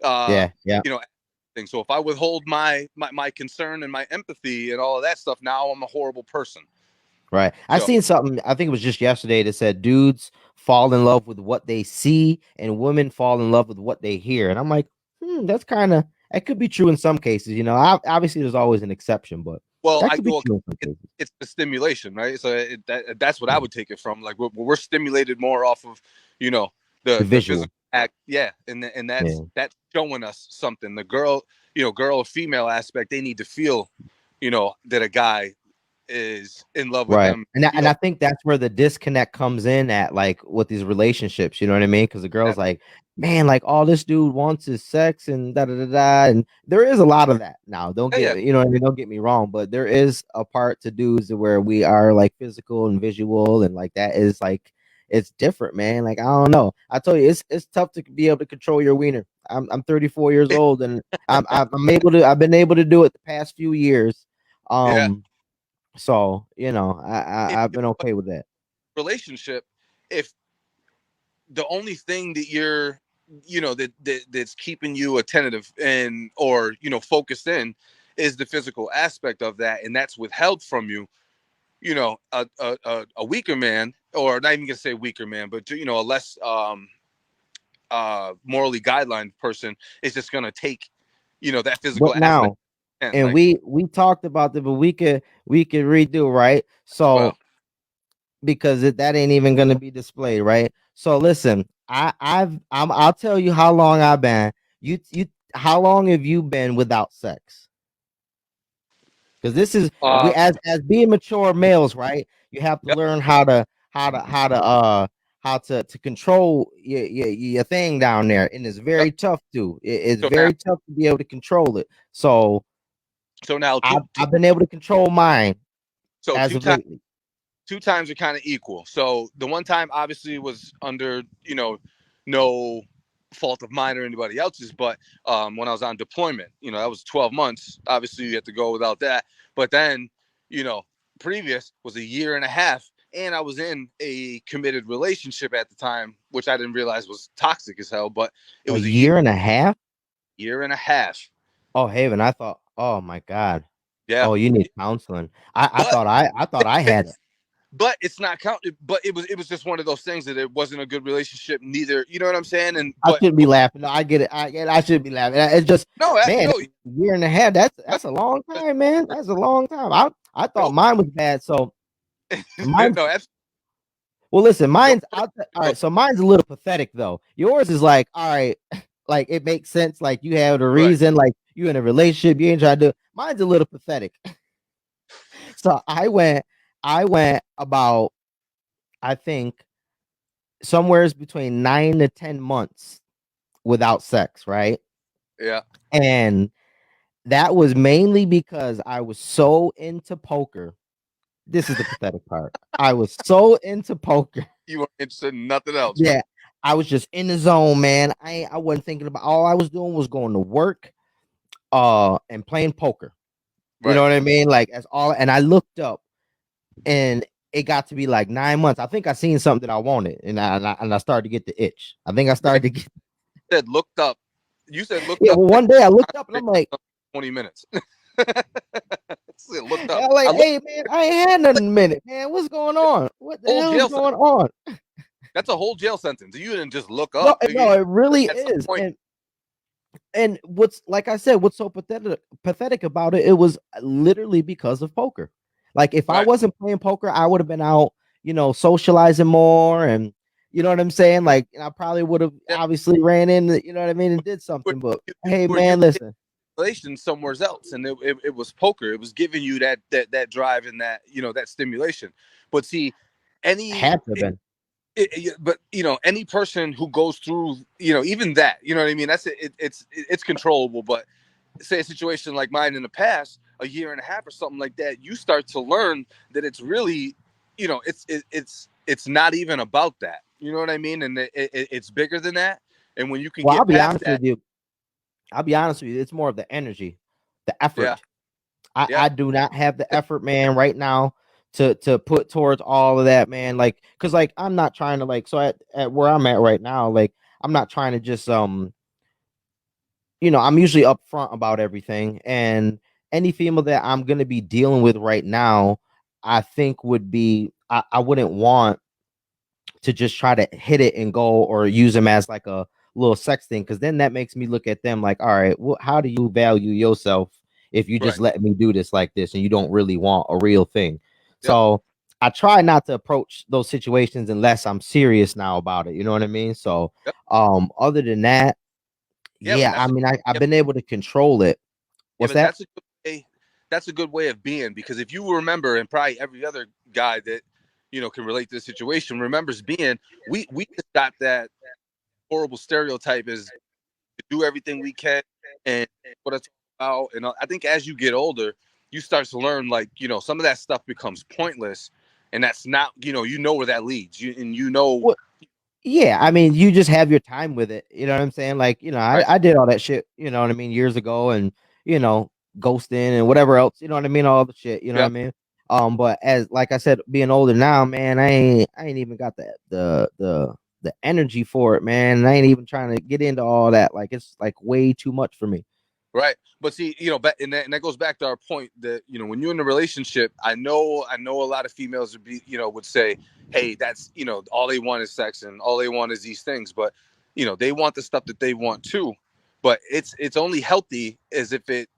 uh, yeah, yeah. you know, thing. So if I withhold my concern and my empathy and all of that stuff, now I'm a horrible person. Right. I So seen something, I think it was just yesterday, that said dudes fall in love with what they see and women fall in love with what they hear. And I'm like, that's kind of, that could be true in some cases. Obviously there's always an exception, but well, that could be true in some cases. it's the stimulation, right? So that's what I Yeah. would take it from. Like we're stimulated more off of, you know, The the visual. physical act, yeah, and Yeah. that's showing us something. The girl, girl or female aspect, they need to feel, that a guy is in love with Right. them. And I think that's where the disconnect comes in at, like, with these relationships, you know what I mean? Because the girl's That, like, man, like, all this dude wants is sex and da da da da. And there is a lot of that now. Don't yeah, get you know what I mean, don't get me wrong, but there is a part to dudes where we are like physical and visual, and like that is like, it's different, man. Like, I don't know. I told you, it's tough to be able to control your wiener. I'm 34 years old, and I've been able to do it the past few years. yeah. So, If, I've if been okay with that. relationship, if the only thing that you're that's keeping you attentive and or focused in is the physical aspect of that, and that's withheld from you, a weaker man, or not even gonna say weaker man, but a less morally guideline person is just gonna take that physical But aspect, now, and and like, we talked about it, but we could redo, right? well, So, because that ain't even gonna be displayed, right? So listen, I'll tell you how long I've been. You how long have you been without sex? Because this is, we, uh as being mature males, right? You have to yep, learn how to control your thing down there, and it's yep. very tough to. It's So now very tough to be able to control it. So so now two, two I've been able to control mine so as two of times lately. two times are kind of equal. So the one time obviously was under, no fault of mine or anybody else's, but when I was on deployment, that was 12 months. Obviously, you have to go without that. But then, you know, previous was a year and a half, and I was in a committed relationship at the time, which I didn't realize was toxic as hell. But it A was a year and a half. year and a half. Oh, Haven, I thought. Oh my God. Yeah, Oh, you need counseling. I but thought I had it. but it's not counted. But it was just one of those things that it wasn't a good relationship. Neither, you know what I'm saying? And I shouldn't be laughing. No, I get it. I should be laughing. It's just, no, man, no, a year and a half. That's that's, that's a long time, man. That's a long time. I thought no, mine was bad. So mine. no, that's Well, listen, no. all right. So mine's a little pathetic though. Yours is like, all right, like it makes sense. Like you have a Right. reason. Like you in a relationship. You ain't trying to do. Mine's a little pathetic. So I went about, I think, somewhere's between 9 to 10 months without sex, right? Yeah. And that was mainly because I was so into poker. This is the pathetic part. I was so into poker. You weren't interested in nothing else, right? Yeah. I was just in the zone, man. I wasn't thinking about, all I was doing was going to work and playing poker. You know Right. what I mean? Like, as all, and I looked up, and it got to be like 9 months. I think I seen something that I wanted, and I started to get the itch. I think I started to get. Said looked up. You said looked Yeah, up well, one day I looked up and I'm like, 20 minutes. Said looked up. I'm like, I looked hey man, I ain't had nothing in a minute, man. What's going on? What the whole hell is jail sentence. going on? That's a whole jail sentence. You didn't just look No, up. no, it really At some is. point, And what's, like I said, what's so pathetic about it? It was literally because of poker. Like, if I right. wasn't playing poker, I would have been out, socializing more, and you know what I'm saying. Like, I probably would have Yeah. obviously ran in, you know what I mean, and did Were something. But you, hey, were you man, listen. stimulation somewhere else, and it was poker. It was giving you that drive and that that stimulation. But see, any Had to have been. but any person who goes through even that, what I mean, it's controllable. But say a situation like mine in the past, a year and a half or something like that, you start to learn that it's really, it's not even about that. You know what I mean? And it's bigger than that. And when you can Well, I'll get be past honest that, with you. I'll be honest with you. It's more of the energy, the yeah, effort. I, yeah, I do not have the effort, man, right now to put towards all of that, man. Like, cause like I'm not trying to like so at where I'm at right now, like I'm not trying to just I'm usually upfront about everything. And any female that I'm gonna be dealing with right now, I think would be I wouldn't want to just try to hit it and go or use them as like a little sex thing because then that makes me look at them like, all right, well, how do you value yourself if you just right, let me do this like this and you don't really want a real thing? yep, So I try not to approach those situations unless I'm serious now about it. You know what I mean? So yep, other than that, yeah. But yeah, I mean I've yeah, been able to control it. yeah, What's but that? that's a good way of being, because if you remember, and probably every other guy that can relate to the situation remembers being, we just got that horrible stereotype is to do everything we can and what it's all about. And I think as you get older, you start to learn, like, some of that stuff becomes pointless, and that's not, where that leads you, and Yeah, I mean, you just have your time with it. You know what I'm saying? Like, right, I did all that shit, you know what I mean, years ago and, you know, ghosting and whatever else, you know what I mean? All the shit, you know what yeah, I mean? But as like I said, being older now, man, I ain't even got the energy for it, man. I ain't even trying to get into all that. Like it's like way too much for me. right. But see, and that goes back to our point that when you're in a relationship, I know a lot of females would be, would say, hey, that's, all they want is sex and all they want is these things. But they want the stuff that they want too. But it's only healthy as if it,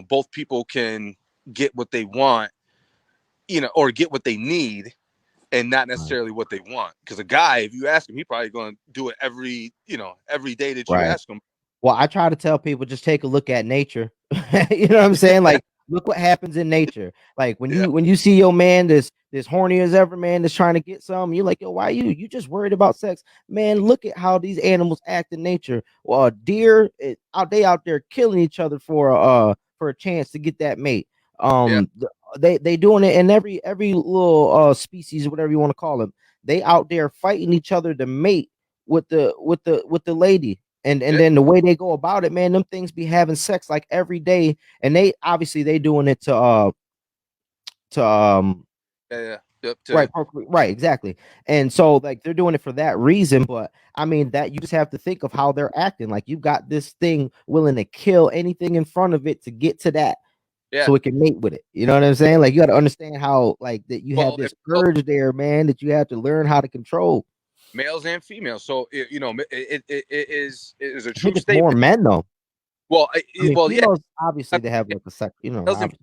both people can get what they want, or get what they need, and not Right. necessarily what they want. Because a guy, if you ask him, he probably going to do it every day that you Right. ask him. Well, I try to tell people just take a look at nature. You know what I'm saying? Like, look what happens in nature. Like Yeah, when you see your man this horny as ever, man, that's trying to get some, you're like, yo, why you just worried about sex? Man, look at how these animals act in nature. Well, deer out there killing each other for a chance to get that mate. yeah, They doing it in every little species, whatever you want to call them. They out there fighting each other to mate with the lady, and yeah, then the way they go about it, man, them things be having sex like every day, and they obviously they doing it to yeah, yeah. Yep, right, right, exactly. And so like they're doing it for that reason, but I mean that you just have to think of how they're acting. Like you got this thing willing to kill anything in front of it to get to that yeah. so it can mate with it. You know what I'm saying? Like you got to understand how like that you have Well, this urge there, man, that you have to learn how to control. males and females. So it is a I true think it's more statement. men though. Well, I mean, yeah, females obviously they have yeah, like a sex, males and obviously.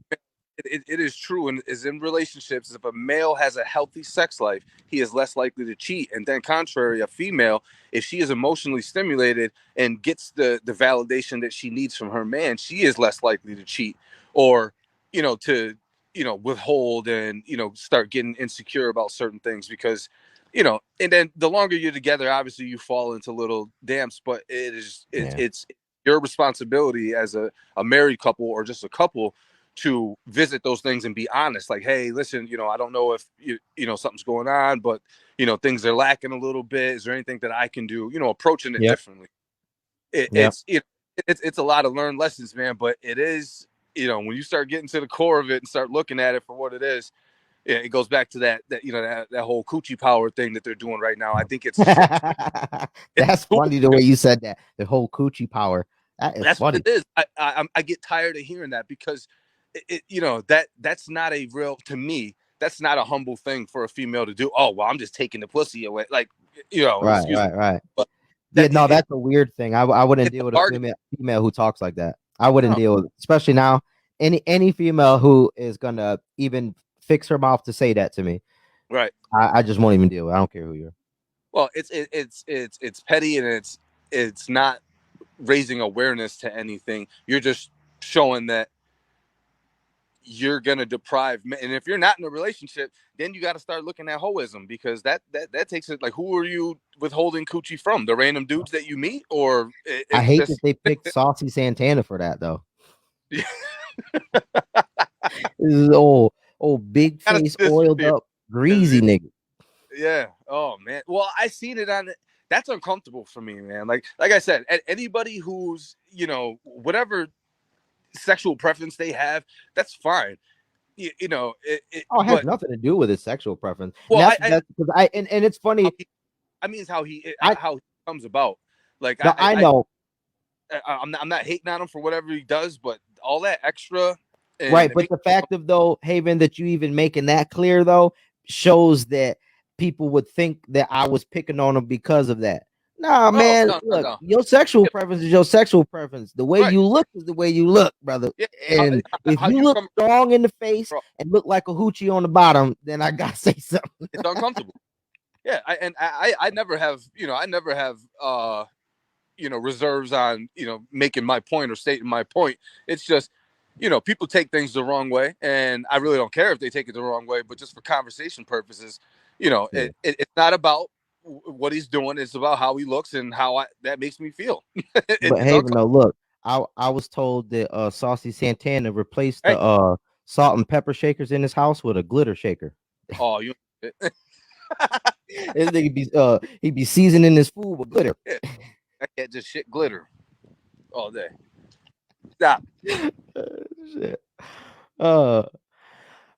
it is true, and is in relationships. If a male has a healthy sex life, he is less likely to cheat. And then, contrary, a female, if she is emotionally stimulated and gets the validation that she needs from her man, she is less likely to cheat, or to withhold, and start getting insecure about certain things, because and then the longer you're together, obviously you fall into little damps. But Yeah. it's your responsibility as a married couple or just a couple to visit those things and be honest, like, hey, listen, I don't know if something's going on, but things are lacking a little bit. Is there anything that I can do, approaching it Yep. differently? Yep. It's a lot of learned lessons, man. But it is, when you start getting to the core of it and start looking at it for what it is, it goes back to that whole coochie power thing that they're doing right now. I think it's so, it's That's cool. funny the way you said that. The whole coochie power. That is That's what it funny. is. I get tired of hearing that, because that's not a real, to me, that's not a humble thing for a female to do. Oh, well, I'm just taking the pussy away, like, Right, excuse me, right, right. but Yeah, that no, that's a weird thing. I wouldn't it's a deal with a bargain. female who talks like that. I wouldn't No, deal with, especially now, any female who is gonna even fix her mouth to say that to me. right. I just won't even deal with. I don't care who you're. Well, it's petty, and it's not raising awareness to anything. You're just showing that you're gonna deprive men. And if you're not in a relationship, then you got to start looking at hoism, because that takes it. Like, who are you withholding coochie from? The random dudes that you meet, or I it's hate that just they picked Saucy Santana for that though. This is old big kind of face, oiled disappear. up, greasy nigga. Yeah. Oh man. Well, I seen it on. That's uncomfortable for me, man. Like I said, anybody who's whatever sexual preference they have, that's fine. Oh, it has But nothing to do with his sexual preference, and well, that's because and it's funny. I mean, it's I how he comes about. Like no, I know. I'm not hating on him for whatever he does, but all that extra and Right, it but makes the fact of though, Haven, that you even making that clear though shows that people would think that I was picking on him because of that. Nah, oh man, no no look, no your sexual yeah, preference is your sexual preference. The way right you look is the way you look, brother. yeah And if how you you look come strong in the face across, and look like a hoochie on the bottom, then I gotta say something. it's uncomfortable. Yeah, I never have reserves on making my point or stating my point. It's just people take things the wrong way, and I really don't care if they take it the wrong way, but just for conversation purposes, Yeah. it's not about what he's doing, it's about how he looks and how that makes me feel. But It's Haven, uncomfortable. though, look, I was told that Saucy Santana replaced Hey, the salt and pepper shakers in his house with a glitter shaker. oh, you This nigga be he be seasoning his food with glitter. yeah, I can't just shit glitter all day. Stop. Shit. All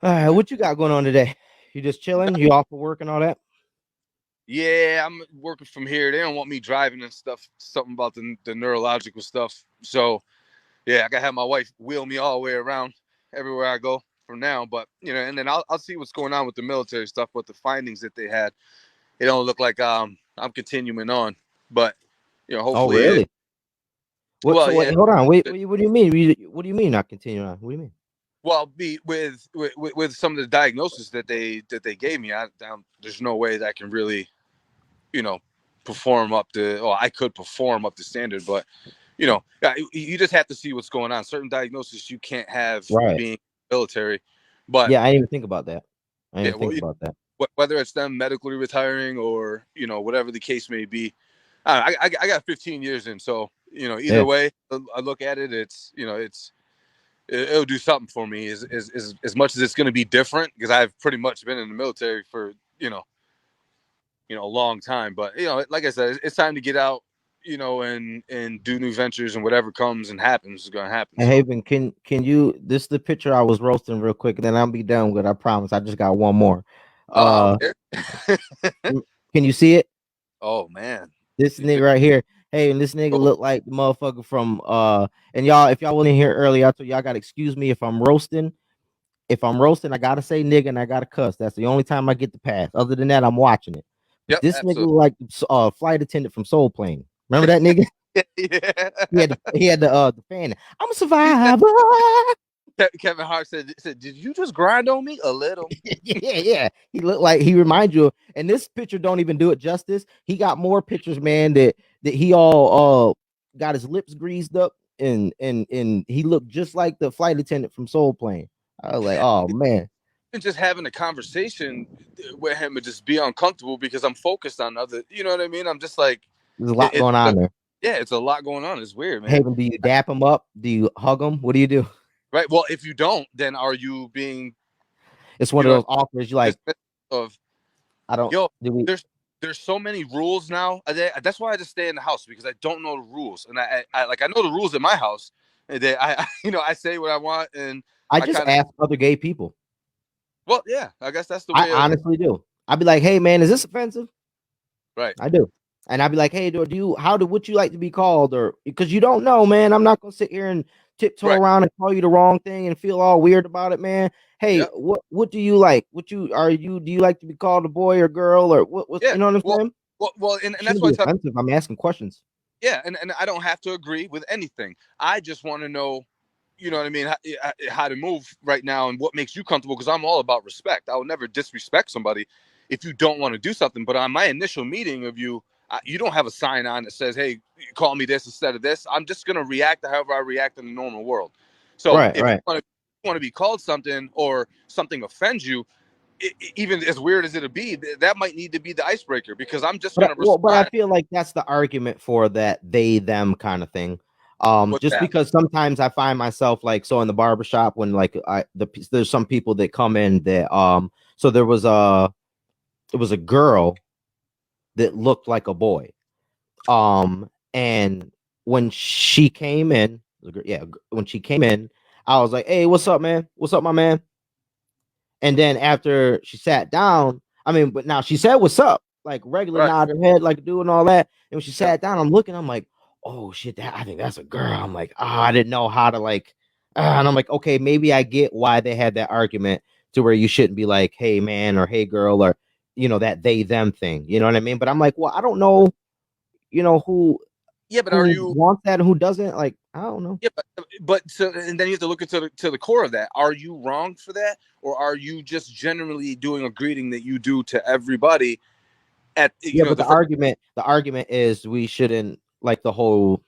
right, what you got going on today? You just chilling? You off for work and all that? Yeah, I'm working from here. They don't want me driving and stuff. Something about the neurological stuff. So yeah, I gotta have my wife wheel me all the way around everywhere I go from now. But and then I'll see what's going on with the military stuff. But the findings that they had, it don't look like I'm continuing on. But Oh, hopefully really? What? well, So wait, yeah. hold on. Wait, what do you mean? What do you mean not continuing on? What do you mean? Well, be with some of the diagnosis that they gave me, there's no way that I can really you know perform up to. Or I could perform up to standard, but you just have to see what's going on. Certain diagnoses you can't have Right. being military, but Yeah, I didn't even think about that. I didn't yeah, even well, think about that. whether it's them medically retiring or whatever the case may be, I got 15 years in, so either Yeah. way I look at it, it'll do something for me. As much as it's going to be different, because I've pretty much been in the military for a long time. But like I said, it's time to get out, and do new ventures, and whatever comes and happens is gonna happen. Hey, So, Haven, can you? This is the picture I was roasting real quick, and then I'll be done with it. I promise. I just got one more. I don't Uh, care. can you see it? Oh man, This nigga right here. Hey, and this nigga oh, look like the motherfucker from and y'all, if y'all wasn't here earlier, I told y'all gotta excuse me if I'm roasting. If I'm roasting, I gotta say nigga and I gotta cuss. That's the only time I get the pass. Other than that, I'm watching it. But yep, this nigga absolutely. look like flight attendant from Soul Plane. Remember that nigga? Yeah. He had the fan. I'm a He said, survivor. Kevin Hart said, "Did you just grind on me a little?" Yeah. He looked like he remind you of, and this picture don't even do it justice. He got more pictures, man, that he all got his lips greased up and he looked just like the flight attendant from Soul Plane. I was like, oh man, And just having a conversation with him would just be uncomfortable because I'm focused on other. You know what I mean? I'm just like, there's a lot going it's on there. yeah, it's a lot going on. It's weird, man. Haven, do you dap him up? Do you hug him? What do you do? Right. Well, if you don't, then are you being, It's one you of know, those offers you like, dismissive of, I don't yo, do we there's so many rules now. That's why I just stay in the house, because I don't know the rules, and I know the rules in my house. And I I say what I want, and I I just kind of, ask other gay people. well, yeah, I guess that's the I way of, honestly do. I'd be like, hey man, is this offensive? right, I do. And I'd be like, hey, do you how do would you like to be called? Or because you don't know, man. I'm not gonna sit here and tiptoe right, around and call you the wrong thing and feel all weird about it, man. Hey, yeah, what do you like? Do you like to be called a boy or girl or what yeah. you know what I'm Well, saying? and that's Shouldn't why I be tell. offensive. I'm asking questions. Yeah, and I don't have to agree with anything. I just want to know, you know what I mean, how to move right now and what makes you comfortable. Because I'm all about respect. I will never disrespect somebody if you don't want to do something. But on my initial meeting of you, you don't have a sign on that says, "Hey, call me this instead of this." I'm just gonna react however I react in the normal world. So Right, if you right. want to be called something or something offends you, even as weird as it'll be, that might need to be the icebreaker because I'm just But gonna but I respond feel like that's the argument for that they them kind of thing. with Just that. because sometimes I find myself like so in the barbershop when like there's some people that come in that so there was a girl that looked like a boy. And when she came in, yeah, when she came in, I was like, "Hey, what's up, man? What's up, my man?" And then after she sat down, I mean, but now she said, "What's up?" Like regular Right. nod her head, like doing all that. And when she Yep. sat down, I'm looking, I'm like, "Oh shit, I think that's a girl." I'm like, "Ah, I didn't know how to like," and I'm like, "Okay, maybe I get why they had that argument to where you shouldn't be like, 'Hey man' or 'Hey girl' or that they them thing." You know what I mean? But I'm like, well, I don't know, who Yeah, but are who you? wants that and who doesn't. Like, I don't know. Yeah, but so and then you have to look into the core of that. Are you wrong for that, or are you just generally doing a greeting that you do to everybody at Yeah, but the first? the argument is we shouldn't like the whole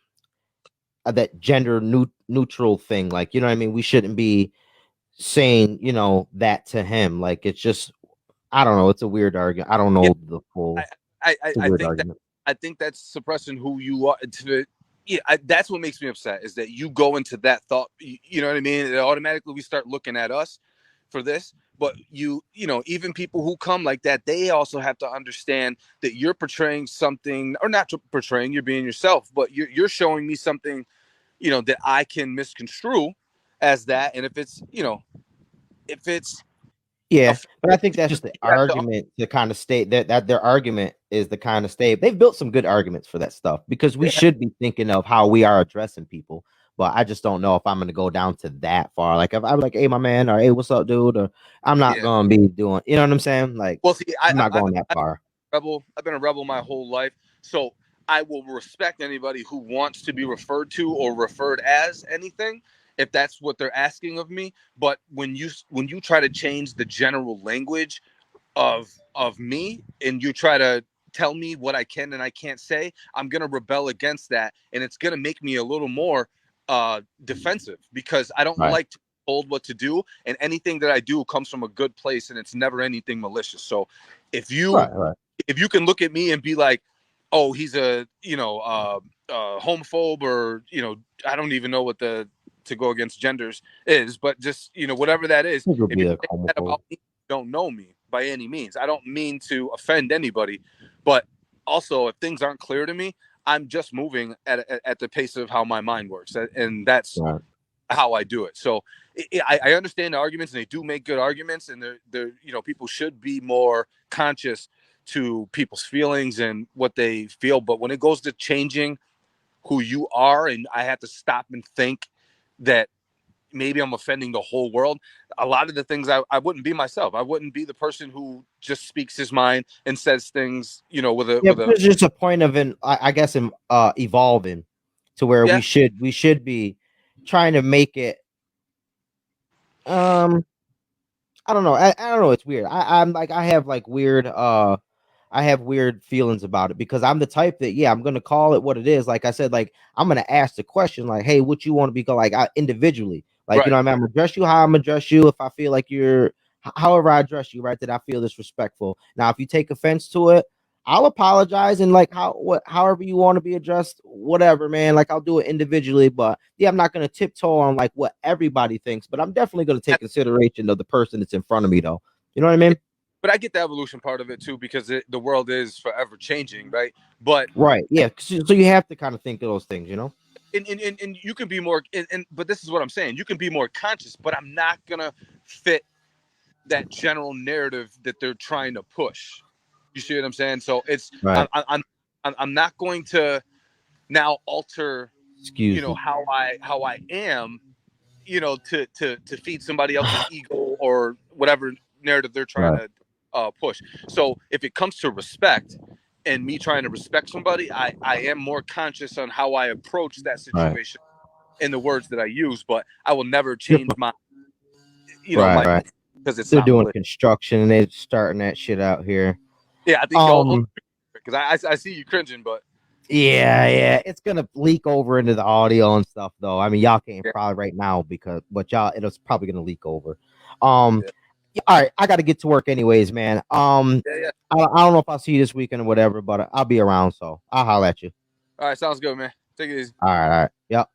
that gender neutral thing. Like, you know what I mean? We shouldn't be saying, that to him. Like, it's just, I don't know. It's a weird argument. I don't Yeah, know the I, full. It's a I weird think that argument. that's suppressing who you are. Yeah, that's what makes me upset is that you go into that thought. You know what I mean? And automatically, we start looking at us for this. But even people who come like that, they also have to understand that you're portraying something, or not portraying. You're being yourself, but you're showing me something, that I can misconstrue as that. And if it's Yeah, offensive, but I think that's just the you have to. argument to kind of state that their argument is the kind of state they've built some good arguments for that stuff because we Yeah, should be thinking of how we are addressing people. But I just don't know if I'm gonna go down to that far. Like if I'm like, hey, my man, or hey, what's up, dude? Or I'm not yeah. gonna be doing, you know what I'm saying? Like Well, see, I'm not going that far. rebel. I've been a rebel my whole life, so I will respect anybody who wants to be referred to or referred as anything if that's what they're asking of me. But when you try to change the general language of me and you try to tell me what I can and I can't say, I'm gonna rebel against that, and it's gonna make me a little more defensive because I don't Right, like to be told what to do, and anything that I do comes from a good place, and it's never anything malicious. So if you right. if you can look at me and be like, oh, he's a homophobe, or I don't even know what the to go against genders is, but just whatever that is, It would if be you're a saying that homophobe. about me, you don't know me by any means. I don't mean to offend anybody, but also if things aren't clear to me, I'm just moving at the pace of how my mind works, and that's Right. how I do it. So I understand the arguments, and they do make good arguments, and they're people should be more conscious to people's feelings and what they feel. But when it goes to changing who you are, and I have to stop and think that maybe I'm offending the whole world, a lot of the things I wouldn't be myself. I wouldn't be the person who just speaks his mind and says things, Yeah, with but a there's just a point of I guess in evolving to where yeah, we should be trying to make it um I don't know. I don't know. It's weird. I'm like I have like weird I have weird feelings about it because I'm the type that yeah, I'm gonna call it what it is. Like I said, like I'm gonna ask the question, like, hey, what you want to be called, like individually, like right. what I mean, I'm gonna address you how I'm gonna address you. If I feel like however I address you, right, that I feel disrespectful. Now, if you take offense to it, I'll apologize and like however you want to be addressed, whatever, man. Like I'll do it individually, but yeah, I'm not gonna tiptoe on like what everybody thinks, but I'm definitely gonna take consideration of the person that's in front of me, though. You know what I Yeah, mean? but I get the evolution part of it too because the world is forever changing, right? But Right. Yeah. So you have to kind of think of those things, you know? and you can be more but this is what I'm saying. You can be more conscious, but I'm not gonna fit that general narrative that they're trying to push. You see what I'm saying? So it's Right. I'm not going to now alter Excuse me. how I am, to feed somebody else's ego or whatever narrative they're trying Right. to push. So if it comes to respect and me trying to respect somebody, I am more conscious on how I approach that Right. situation in the words that I use, but I will never change Different. my Right. my Right. because it's They're not doing malicious. construction and they're starting that shit out here. Yeah, I think Um. because I see you cringing, but Yeah, it's gonna leak over into the audio and stuff, though. I mean, y'all can't Yeah, probably right now because, but y'all, it's probably gonna leak over. Um, yeah, yeah, all right, I got to get to work anyways, man. yeah. I don't know if I'll see you this weekend or whatever, but I'll be around, so I'll holler at you. All right, sounds good, man. Take it easy. All right, yep.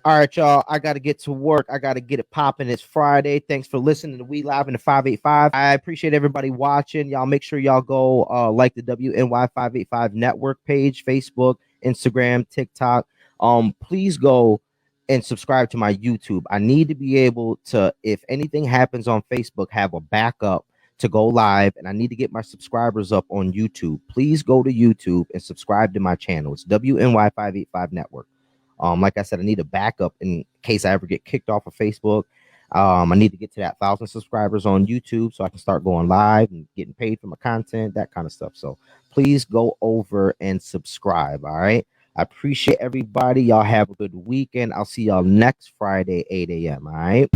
All right, y'all. I got to get to work. I got to get it popping. It's Friday. Thanks for listening to We Live in the 585. I appreciate everybody watching. Y'all make sure y'all go like the WNY 585 network page, Facebook, Instagram, TikTok. Please go and subscribe to my YouTube. I need to be able to, if anything happens on Facebook, have a backup to go live, and I need to get my subscribers up on YouTube. Please go to YouTube and subscribe to my channel. It's WNY 585 network. Like I said, I need a backup in case I ever get kicked off of Facebook. I need to get to that 1,000 subscribers on YouTube so I can start going live and getting paid for my content, that kind of stuff. So please go over and subscribe. All right. I appreciate everybody. Y'all have a good weekend. I'll see y'all next Friday, 8 a.m. All right.